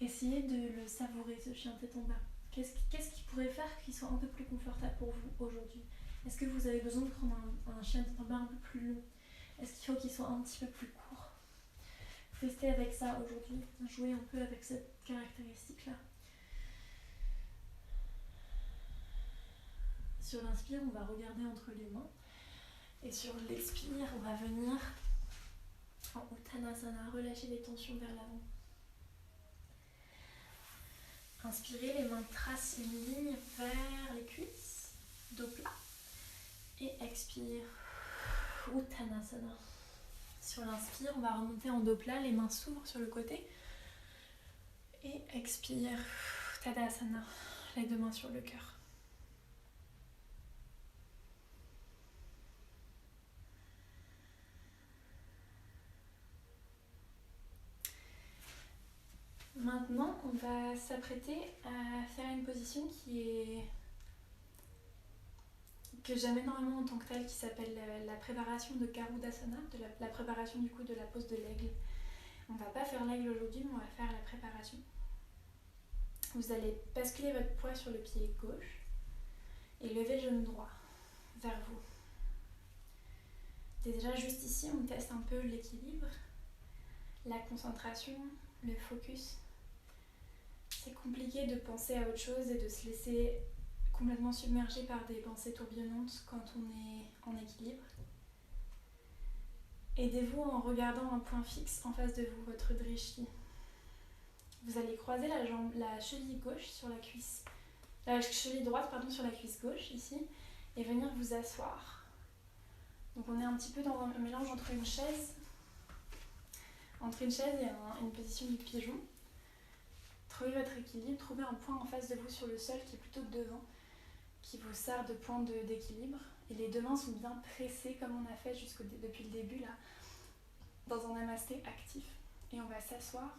essayez de le savourer, ce chien tête en bas. Qu'est-ce qui pourrait faire qu'il soit un peu plus confortable pour vous aujourd'hui? Est-ce que vous avez besoin de prendre un chien tête en bas un peu plus long? Est-ce qu'il faut qu'il soit un petit peu plus court? Restez avec ça aujourd'hui, jouez un peu avec cette caractéristique-là. Sur l'inspire, on va regarder entre les mains. Et sur l'expire, on va venir en Uttanasana, relâcher les tensions vers l'avant. Inspirez, les mains tracent une ligne vers les cuisses, dos plat. Et expire, Uttanasana. Sur l'inspire, on va remonter en dos plat, les mains s'ouvrent sur le côté. Et expire, Tadasana, les 2 mains sur le cœur. Maintenant, on va s'apprêter à faire une position que j'aime énormément en tant que telle, qui s'appelle la préparation de Garudasana, la préparation du coup de la pose de l'aigle. On ne va pas faire l'aigle aujourd'hui, mais on va faire la préparation. Vous allez basculer votre poids sur le pied gauche et lever le genou droit vers vous. Déjà juste ici, on teste un peu l'équilibre, la concentration, le focus. C'est compliqué de penser à autre chose et de se laisser complètement submergé par des pensées tourbillonnantes quand on est en équilibre. Aidez-vous en regardant un point fixe en face de vous, votre drishti. Vous allez croiser la cheville gauche sur la cuisse, la cheville droite sur la cuisse gauche ici, et venir vous asseoir Donc on est un petit peu dans un mélange entre une chaise et une position du pigeon. Trouvez votre équilibre, trouvez un point en face de vous sur le sol qui est plutôt devant, qui vous sert de point d'équilibre. Et les deux mains sont bien pressées comme on a fait depuis le début là, dans un namasté actif. Et on va s'asseoir,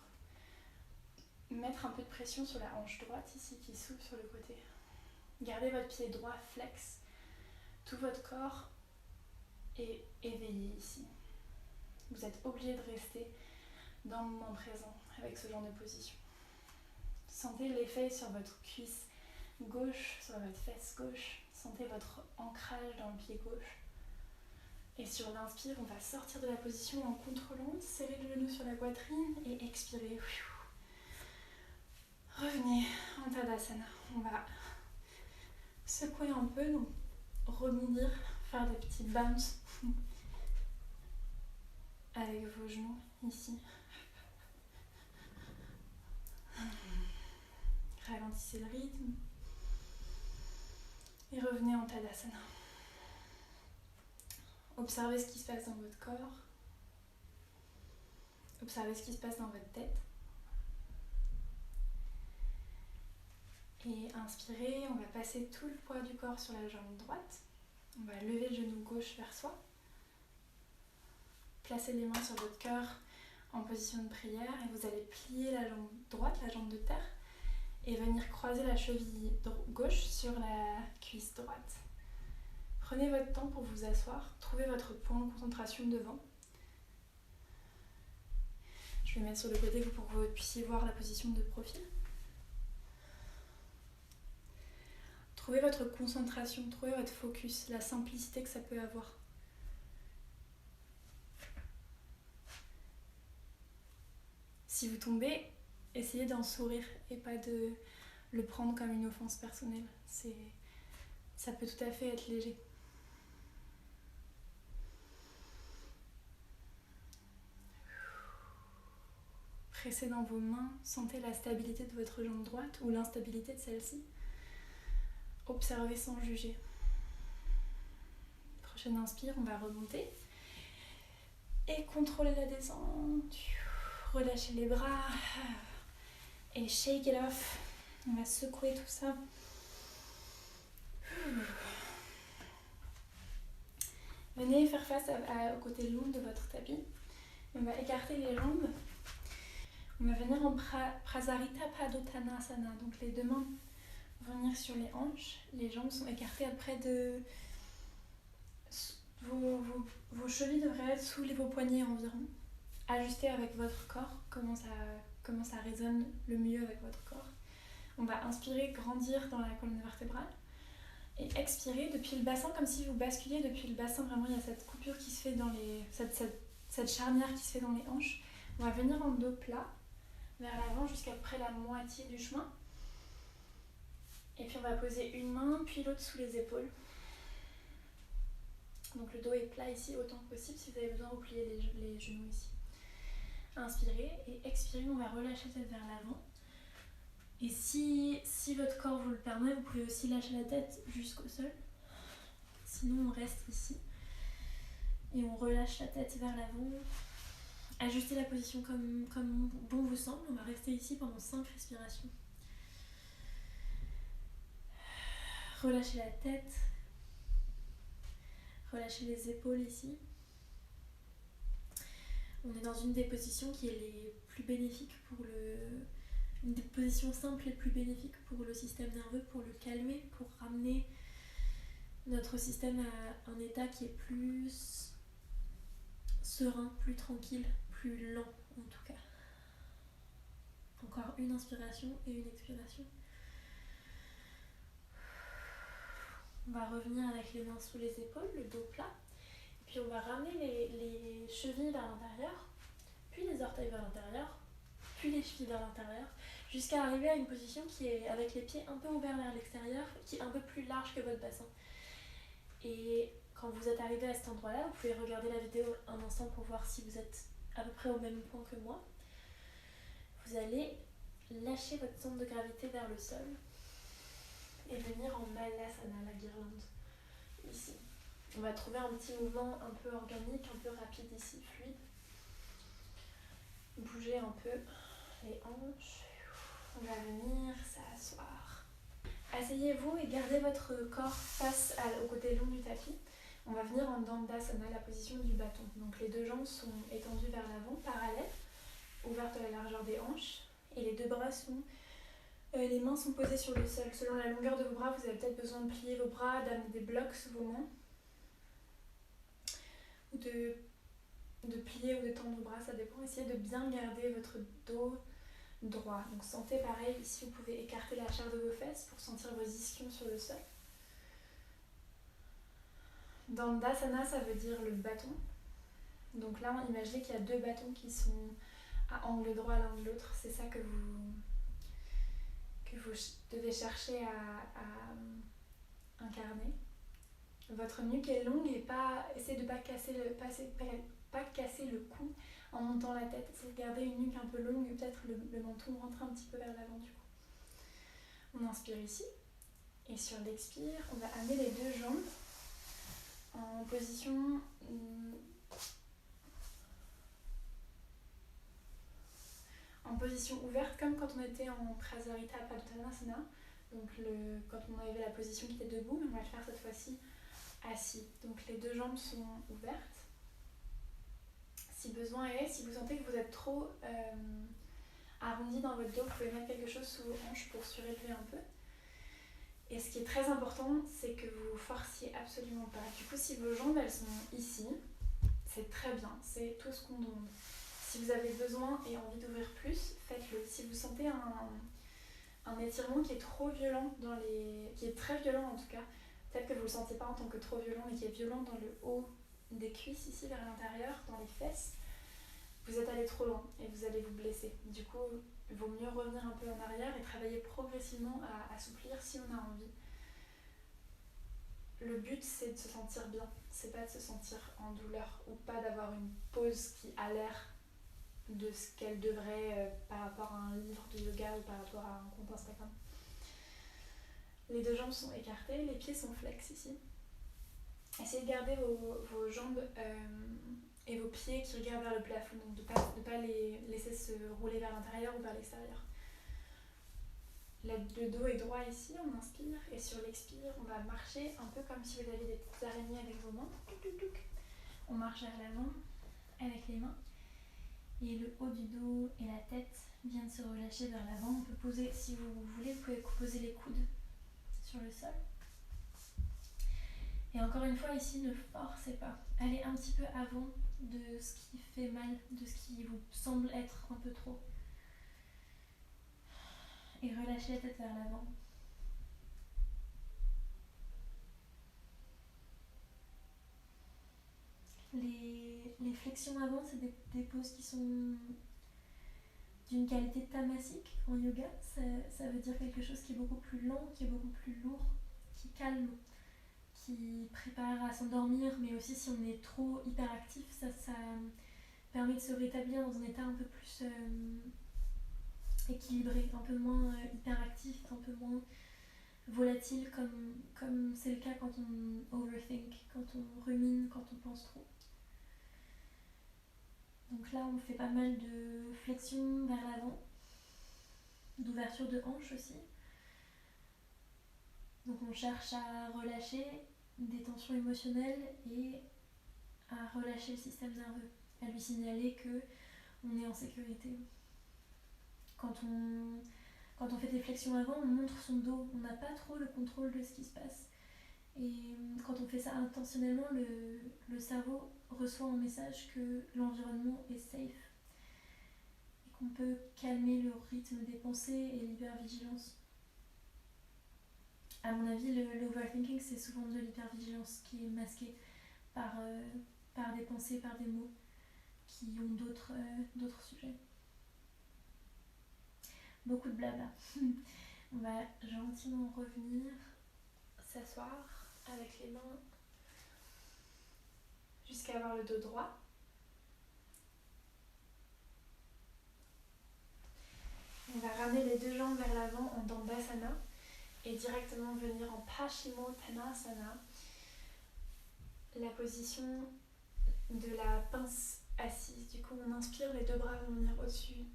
mettre un peu de pression sur la hanche droite ici qui s'ouvre sur le côté. Gardez votre pied droit flex, tout votre corps est éveillé ici. Vous êtes obligé de rester dans le moment présent avec ce genre de position. Sentez l'effet sur votre cuisse gauche, sur votre fesse gauche. Sentez votre ancrage dans le pied gauche. Et sur l'inspire, on va sortir de la position en contrôlant, serrer le genou sur la poitrine et expirer. Revenez en Tadasana. On va secouer un peu, donc rebondir, faire des petits bounce avec vos genoux ici. Ralentissez le rythme et revenez en Tadasana. Observez ce qui se passe dans votre corps. Observez ce qui se passe dans votre tête. Et inspirez, on va passer tout le poids du corps sur la jambe droite. On va lever le genou gauche vers soi. Placez les mains sur votre cœur en position de prière et vous allez plier la jambe droite, la jambe de terre, et venir croiser la cheville gauche sur la cuisse droite. Prenez votre temps pour vous asseoir, trouvez votre point de concentration devant. Je vais mettre sur le côté pour que vous puissiez voir la position de profil. Trouvez votre concentration, trouvez votre focus, la simplicité que ça peut avoir. Si vous tombez, essayez d'en sourire et pas de le prendre comme une offense personnelle. Ça peut tout à fait être léger. Pressez dans vos mains, sentez la stabilité de votre jambe droite ou l'instabilité de celle-ci. Observez sans juger. Prochaine inspire, on va remonter. Et contrôlez la descente. Relâchez les bras. Et shake it off. On va secouer tout ça. Venez faire face au côté long de votre tapis. On va écarter les jambes. On va venir en Prasarita Padottanasana. Donc les deux mains vont venir sur les hanches. Les jambes sont écartées après de... Vos chevilles devraient être sous vos poignets environ. Ajustez avec votre corps comment ça résonne le mieux avec votre corps. On va inspirer, grandir dans la colonne vertébrale. Et expirer depuis le bassin, comme si vous basculiez depuis le bassin. Vraiment, il y a cette coupure qui se fait dans cette charnière qui se fait dans les hanches. On va venir en dos plat, vers l'avant jusqu'à près la moitié du chemin. Et puis on va poser une main, puis l'autre sous les épaules. Donc le dos est plat ici autant que possible. Si vous avez besoin, vous pliez les genoux ici. Inspirez et expirez, on va relâcher tête vers l'avant. Et si votre corps vous le permet, vous pouvez aussi lâcher la tête jusqu'au sol. Sinon, on reste ici. Et on relâche la tête vers l'avant. Ajustez la position comme bon vous semble. On va rester ici pendant 5 respirations. Relâchez la tête. Relâchez les épaules ici. On est dans une des positions qui est les plus bénéfiques une des positions simples les plus bénéfiques pour le système nerveux, pour le calmer, pour ramener notre système à un état qui est plus serein, plus tranquille, plus lent en tout cas. Encore une inspiration et une expiration. On va revenir avec les mains sous les épaules, le dos plat. Et puis on va ramener les chevilles vers l'intérieur, puis les orteils vers l'intérieur, puis les chevilles vers l'intérieur, jusqu'à arriver à une position qui est avec les pieds un peu ouverts vers l'extérieur, qui est un peu plus large que votre bassin. Et quand vous êtes arrivé à cet endroit-là, vous pouvez regarder la vidéo un instant pour voir si vous êtes à peu près au même point que moi. Vous allez lâcher votre centre de gravité vers le sol et venir en Malasana, la guirlande, ici. On va trouver un petit mouvement un peu organique, un peu rapide ici, fluide. Bougez un peu les hanches. On va venir s'asseoir. Asseyez-vous et gardez votre corps face au côté long du tapis. On va venir en Dandasana, la position du bâton. Donc les deux jambes sont étendues vers l'avant, parallèles, ouvertes à la largeur des hanches. Et les deux bras sont... les mains sont posées sur le sol. Selon la longueur de vos bras, vous avez peut-être besoin de plier vos bras, d'amener des blocs sous vos mains. Ou de plier ou de tendre vos bras, ça dépend. Essayez de bien garder votre dos droit. Donc sentez pareil, ici vous pouvez écarter la chair de vos fesses pour sentir vos ischions sur le sol. Dandasana, ça veut dire le bâton. Donc là, imaginez qu'il y a deux bâtons qui sont à angle droit l'un de l'autre. C'est ça que vous devez chercher à incarner. Votre nuque est longue et essayez de ne pas casser le cou en montant la tête. Essayez de garder une nuque un peu longue et peut-être le menton rentre un petit peu vers l'avant du coup. On inspire ici. Et sur l'expire, on va amener les deux jambes en position ouverte, comme quand on était en Prasarita Paduttanasana. Donc quand on avait la position qui était debout, mais on va le faire cette fois-ci assis. Donc les deux jambes sont ouvertes. Si besoin est, si vous sentez que vous êtes trop arrondi dans votre dos, vous pouvez mettre quelque chose sous vos hanches pour surélever un peu. Et ce qui est très important, c'est que vous forciez absolument pas. Du coup, si vos jambes elles sont ici, c'est très bien, c'est tout ce qu'on demande. Si vous avez besoin et envie d'ouvrir plus, faites-le. Si vous sentez un étirement qui est trop violent qui est très violent en tout cas, peut-être que vous ne le sentez pas en tant que trop violent, mais qui est violent dans le haut des cuisses ici vers l'intérieur, dans les fesses, vous êtes allé trop loin et vous allez vous blesser. Du coup, il vaut mieux revenir un peu en arrière et travailler progressivement à assouplir si on a envie. Le but, c'est de se sentir bien, c'est pas de se sentir en douleur ou pas d'avoir une pose qui a l'air de ce qu'elle devrait par rapport à un livre de yoga ou par rapport à un compte Instagram. Les deux jambes sont écartées, les pieds sont flex ici. Essayez de garder vos jambes et vos pieds qui regardent vers le plafond, donc de ne pas les laisser se rouler vers l'intérieur ou vers l'extérieur. Le dos est droit ici, on inspire, et sur l'expire, on va marcher un peu comme si vous aviez des petites araignées avec vos mains. On marche vers l'avant avec les mains, et le haut du dos et la tête viennent se relâcher vers l'avant. On peut poser, si vous voulez, vous pouvez poser les coudes sur le sol. Et encore une fois, ici, ne forcez pas. Allez un petit peu avant de ce qui fait mal, de ce qui vous semble être un peu trop. Et relâchez la tête vers l'avant. Les flexions avant, c'est des poses qui sont d'une qualité tamasique en yoga. Ça veut dire quelque chose qui est beaucoup plus lent, qui est beaucoup plus lourd, qui calme, qui prépare à s'endormir, mais aussi si on est trop hyperactif, ça permet de se rétablir dans un état un peu plus équilibré, un peu moins hyperactif, un peu moins volatile comme c'est le cas quand on overthink, quand on rumine, quand on pense trop. Donc là on fait pas mal de flexion vers l'avant, d'ouverture de hanche aussi. Donc on cherche à relâcher des tensions émotionnelles et à relâcher le système nerveux, à lui signaler que on est en sécurité. Quand on fait des flexions avant, on montre son dos, on n'a pas trop le contrôle de ce qui se passe. Et quand on fait ça intentionnellement, le cerveau reçoit un message que l'environnement est safe et qu'on peut calmer le rythme des pensées et l'hypervigilance. À mon avis, l'overthinking, c'est souvent de l'hypervigilance qui est masquée par des pensées, par des mots qui ont d'autres sujets. Beaucoup de blabla. On va gentiment revenir, s'asseoir avec les mains jusqu'à avoir le dos droit. On va ramener les deux jambes vers l'avant en Dandasana et directement venir en Paschimottanasana. la position de la pince assise. Du coup, on inspire, les deux bras vont venir au-dessus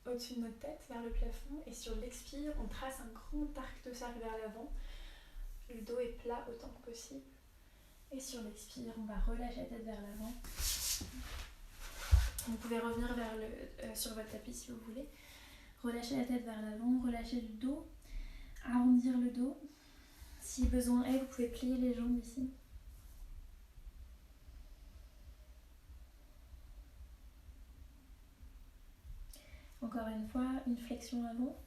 de notre tête, vers le plafond. Et sur l'expire, on trace un grand arc de cercle vers l'avant. Le dos est plat autant que possible. Et sur l'expire, on va relâcher la tête vers l'avant. Vous pouvez revenir sur votre tapis si vous voulez. Relâchez la tête vers l'avant, relâchez le dos, arrondir le dos. Si besoin est, vous pouvez plier les jambes ici. Encore une fois, une flexion avant.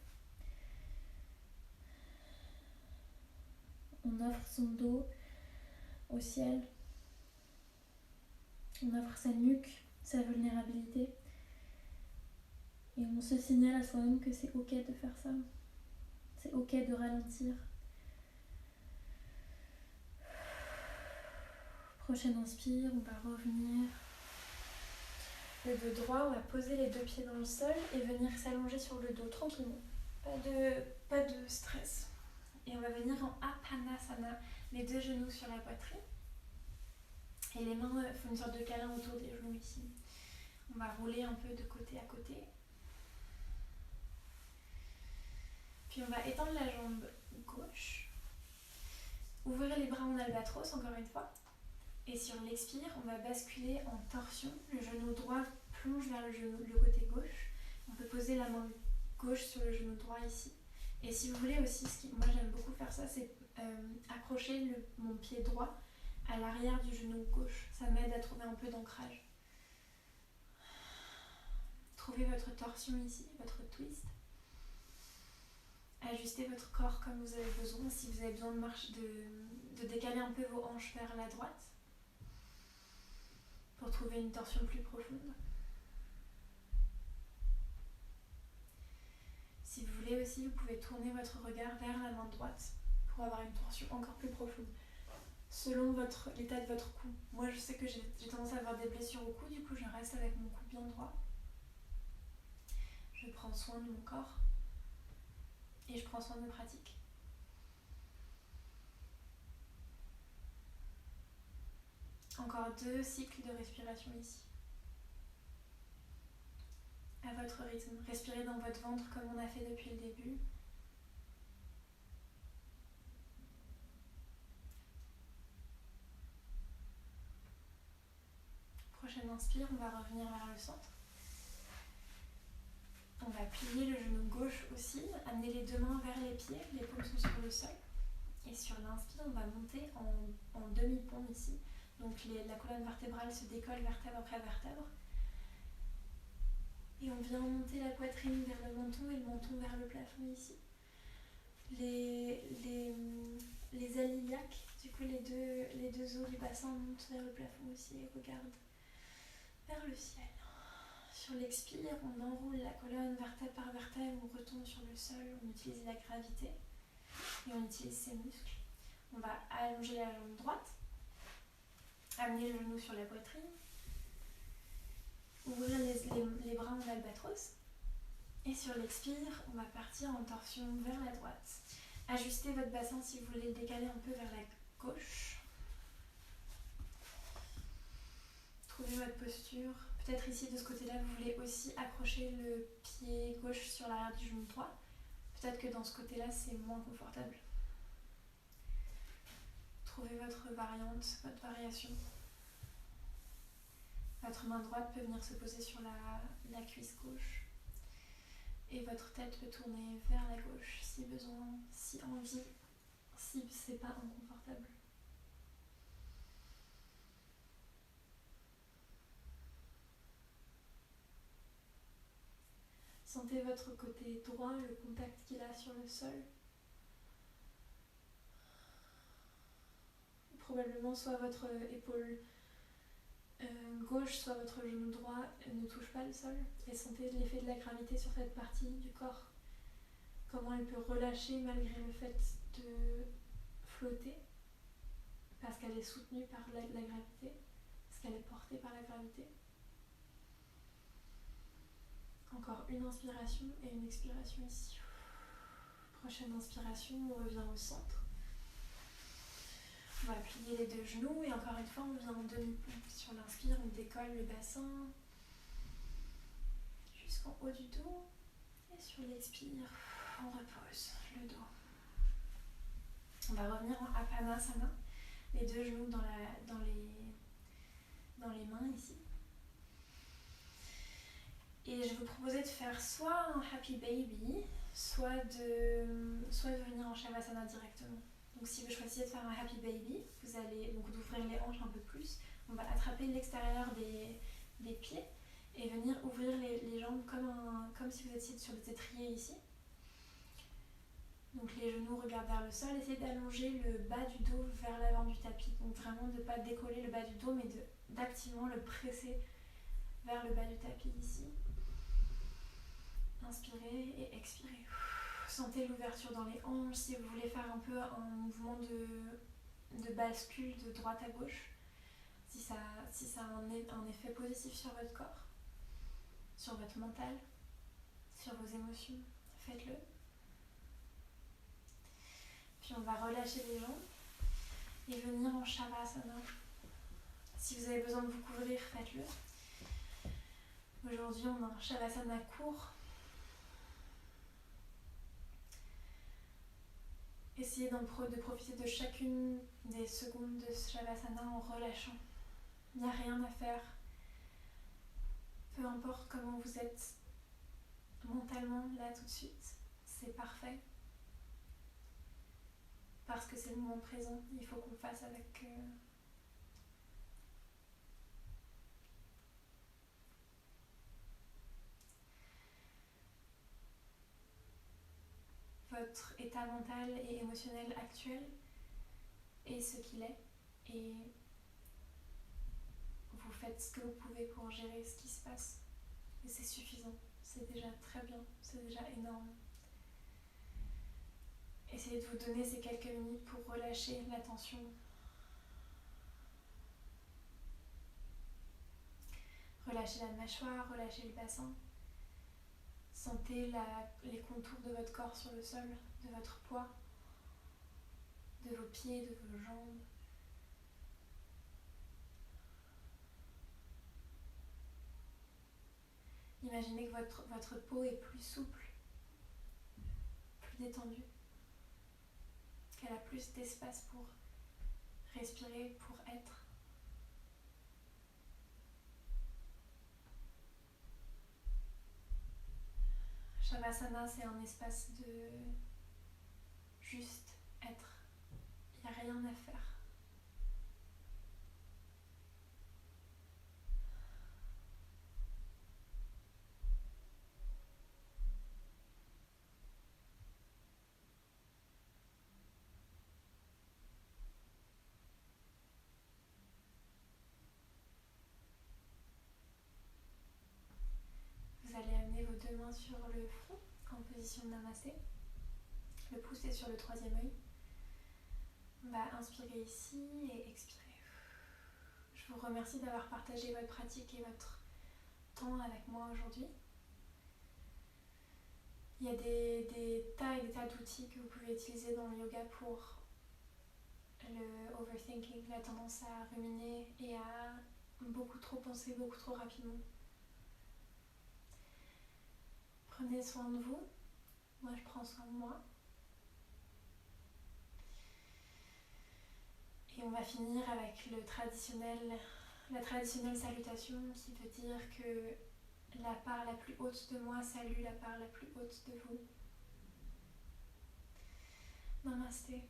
On offre son dos au ciel. On offre sa nuque, sa vulnérabilité. Et on se signale à soi-même que c'est ok de faire ça. C'est ok de ralentir. Prochaine inspire, on va revenir. Le dos droit, on va poser les deux pieds dans le sol et venir s'allonger sur le dos tranquillement. Pas de stress. Et on va venir en Apanasana, les deux genoux sur la poitrine. Et les mains font une sorte de câlin autour des genoux ici. On va rouler un peu de côté à côté. Puis on va étendre la jambe gauche. Ouvrir les bras en albatros encore une fois. Et sur l'expire, on va basculer en torsion. Le genou droit plonge vers le côté gauche. On peut poser la main gauche sur le genou droit ici. Et si vous voulez aussi, moi j'aime beaucoup faire ça, c'est accrocher mon pied droit à l'arrière du genou gauche. Ça m'aide à trouver un peu d'ancrage. Trouvez votre torsion ici, votre twist. Ajustez votre corps comme vous avez besoin. Si vous avez besoin de décaler un peu vos hanches vers la droite pour trouver une torsion plus profonde. Si vous voulez aussi, vous pouvez tourner votre regard vers la main droite pour avoir une torsion encore plus profonde. Selon l'état de votre cou. Moi, je sais que j'ai tendance à avoir des blessures au cou, du coup, je reste avec mon cou bien droit. Je prends soin de mon corps et je prends soin de mes pratiques. Encore 2 cycles de respiration ici. À votre rythme. Respirez dans votre ventre comme on a fait depuis le début. Prochaine inspire, on va revenir vers le centre. On va plier le genou gauche aussi, amener les deux mains vers les pieds, les paumes sont sur le sol. Et sur l'inspire, on va monter en demi-pont ici. Donc la colonne vertébrale se décolle vertèbre après vertèbre. Et on vient monter la poitrine vers le menton et le menton vers le plafond ici. Les ailes iliaques, du coup les deux os du bassin montent vers le plafond aussi et regardent vers le ciel. Sur l'expire, on enroule la colonne vertèbre par vertèbre, on retombe sur le sol, on utilise la gravité et on utilise ses muscles. On va allonger la jambe droite, amener le genou sur la poitrine, ouvrir les bras en albatros et sur l'expire, on va partir en torsion vers la droite. Ajustez votre bassin si vous voulez le décaler un peu vers la gauche. Trouvez votre posture. Peut-être ici de ce côté-là, vous voulez aussi accrocher le pied gauche sur l'arrière du genou droit. Peut-être que dans ce côté-là, c'est moins confortable. Trouvez votre variante, votre variation. Votre main droite peut venir se poser sur la cuisse gauche. Et votre tête peut tourner vers la gauche si besoin, si envie, si c'est pas inconfortable. Sentez votre côté droit, le contact qu'il a sur le sol. Probablement soit votre épaule gauche, soit votre genou droit ne touche pas le sol. Et sentez l'effet de la gravité sur cette partie du corps. Comment elle peut relâcher malgré le fait de flotter. Parce qu'elle est soutenue par la gravité. Parce qu'elle est portée par la gravité. Encore une inspiration et une expiration ici. Prochaine inspiration, on revient au centre. On va plier les deux genoux et encore une fois on vient en demi-pompe. Sur l'inspire, on décolle le bassin jusqu'en haut du dos. Et sur l'expire, on repose le dos. On va revenir en Apanasana, les deux genoux dans les mains ici. Et je vais vous proposer de faire soit un Happy Baby, soit de venir en Shavasana directement. Donc si vous choisissez de faire un Happy Baby, vous allez donc d'ouvrir les hanches un peu plus. On va attraper l'extérieur des pieds et venir ouvrir les jambes comme si vous étiez sur des étriers ici. Donc les genoux regardent vers le sol, essayez d'allonger le bas du dos vers l'avant du tapis. Donc vraiment de ne pas décoller le bas du dos, mais d'activement le presser vers le bas du tapis ici. Inspirez et expirez. Sentez l'ouverture dans les hanches. Si vous voulez faire un peu un mouvement de bascule de droite à gauche, si ça a un effet positif sur votre corps, sur votre mental, sur vos émotions, faites-le. Puis on va relâcher les jambes et venir en Shavasana. Si vous avez besoin de vous couvrir, faites-le. Aujourd'hui, on a un Shavasana court. Essayez de profiter de chacune des secondes de Shavasana en relâchant. Il n'y a rien à faire. Peu importe comment vous êtes mentalement là tout de suite, c'est parfait. Parce que c'est le moment présent, il faut qu'on fasse avec... votre état mental et émotionnel actuel est ce qu'il est. Et vous faites ce que vous pouvez pour gérer ce qui se passe. Et c'est suffisant, c'est déjà très bien, c'est déjà énorme. Essayez de vous donner ces quelques minutes pour relâcher la tension. Relâchez la mâchoire, relâchez le bassin. Sentez les contours de votre corps sur le sol, de votre poids, de vos pieds, de vos jambes. Imaginez que votre peau est plus souple, plus détendue, qu'elle a plus d'espace pour respirer, pour être. Shavasana, c'est un espace de juste être. Il n'y a rien à faire. Vous allez amener vos deux mains sur le front en position de Namasté. Le pouce est sur le troisième œil. On va inspirer ici et expirer. Je vous remercie d'avoir partagé votre pratique et votre temps avec moi aujourd'hui. Il y a des tas et des tas d'outils que vous pouvez utiliser dans le yoga pour le overthinking, la tendance à ruminer et à beaucoup trop penser, beaucoup trop rapidement. Prenez soin de vous. Moi, je prends soin de moi. Et on va finir avec la traditionnelle salutation qui veut dire que la part la plus haute de moi salue la part la plus haute de vous. Namasté.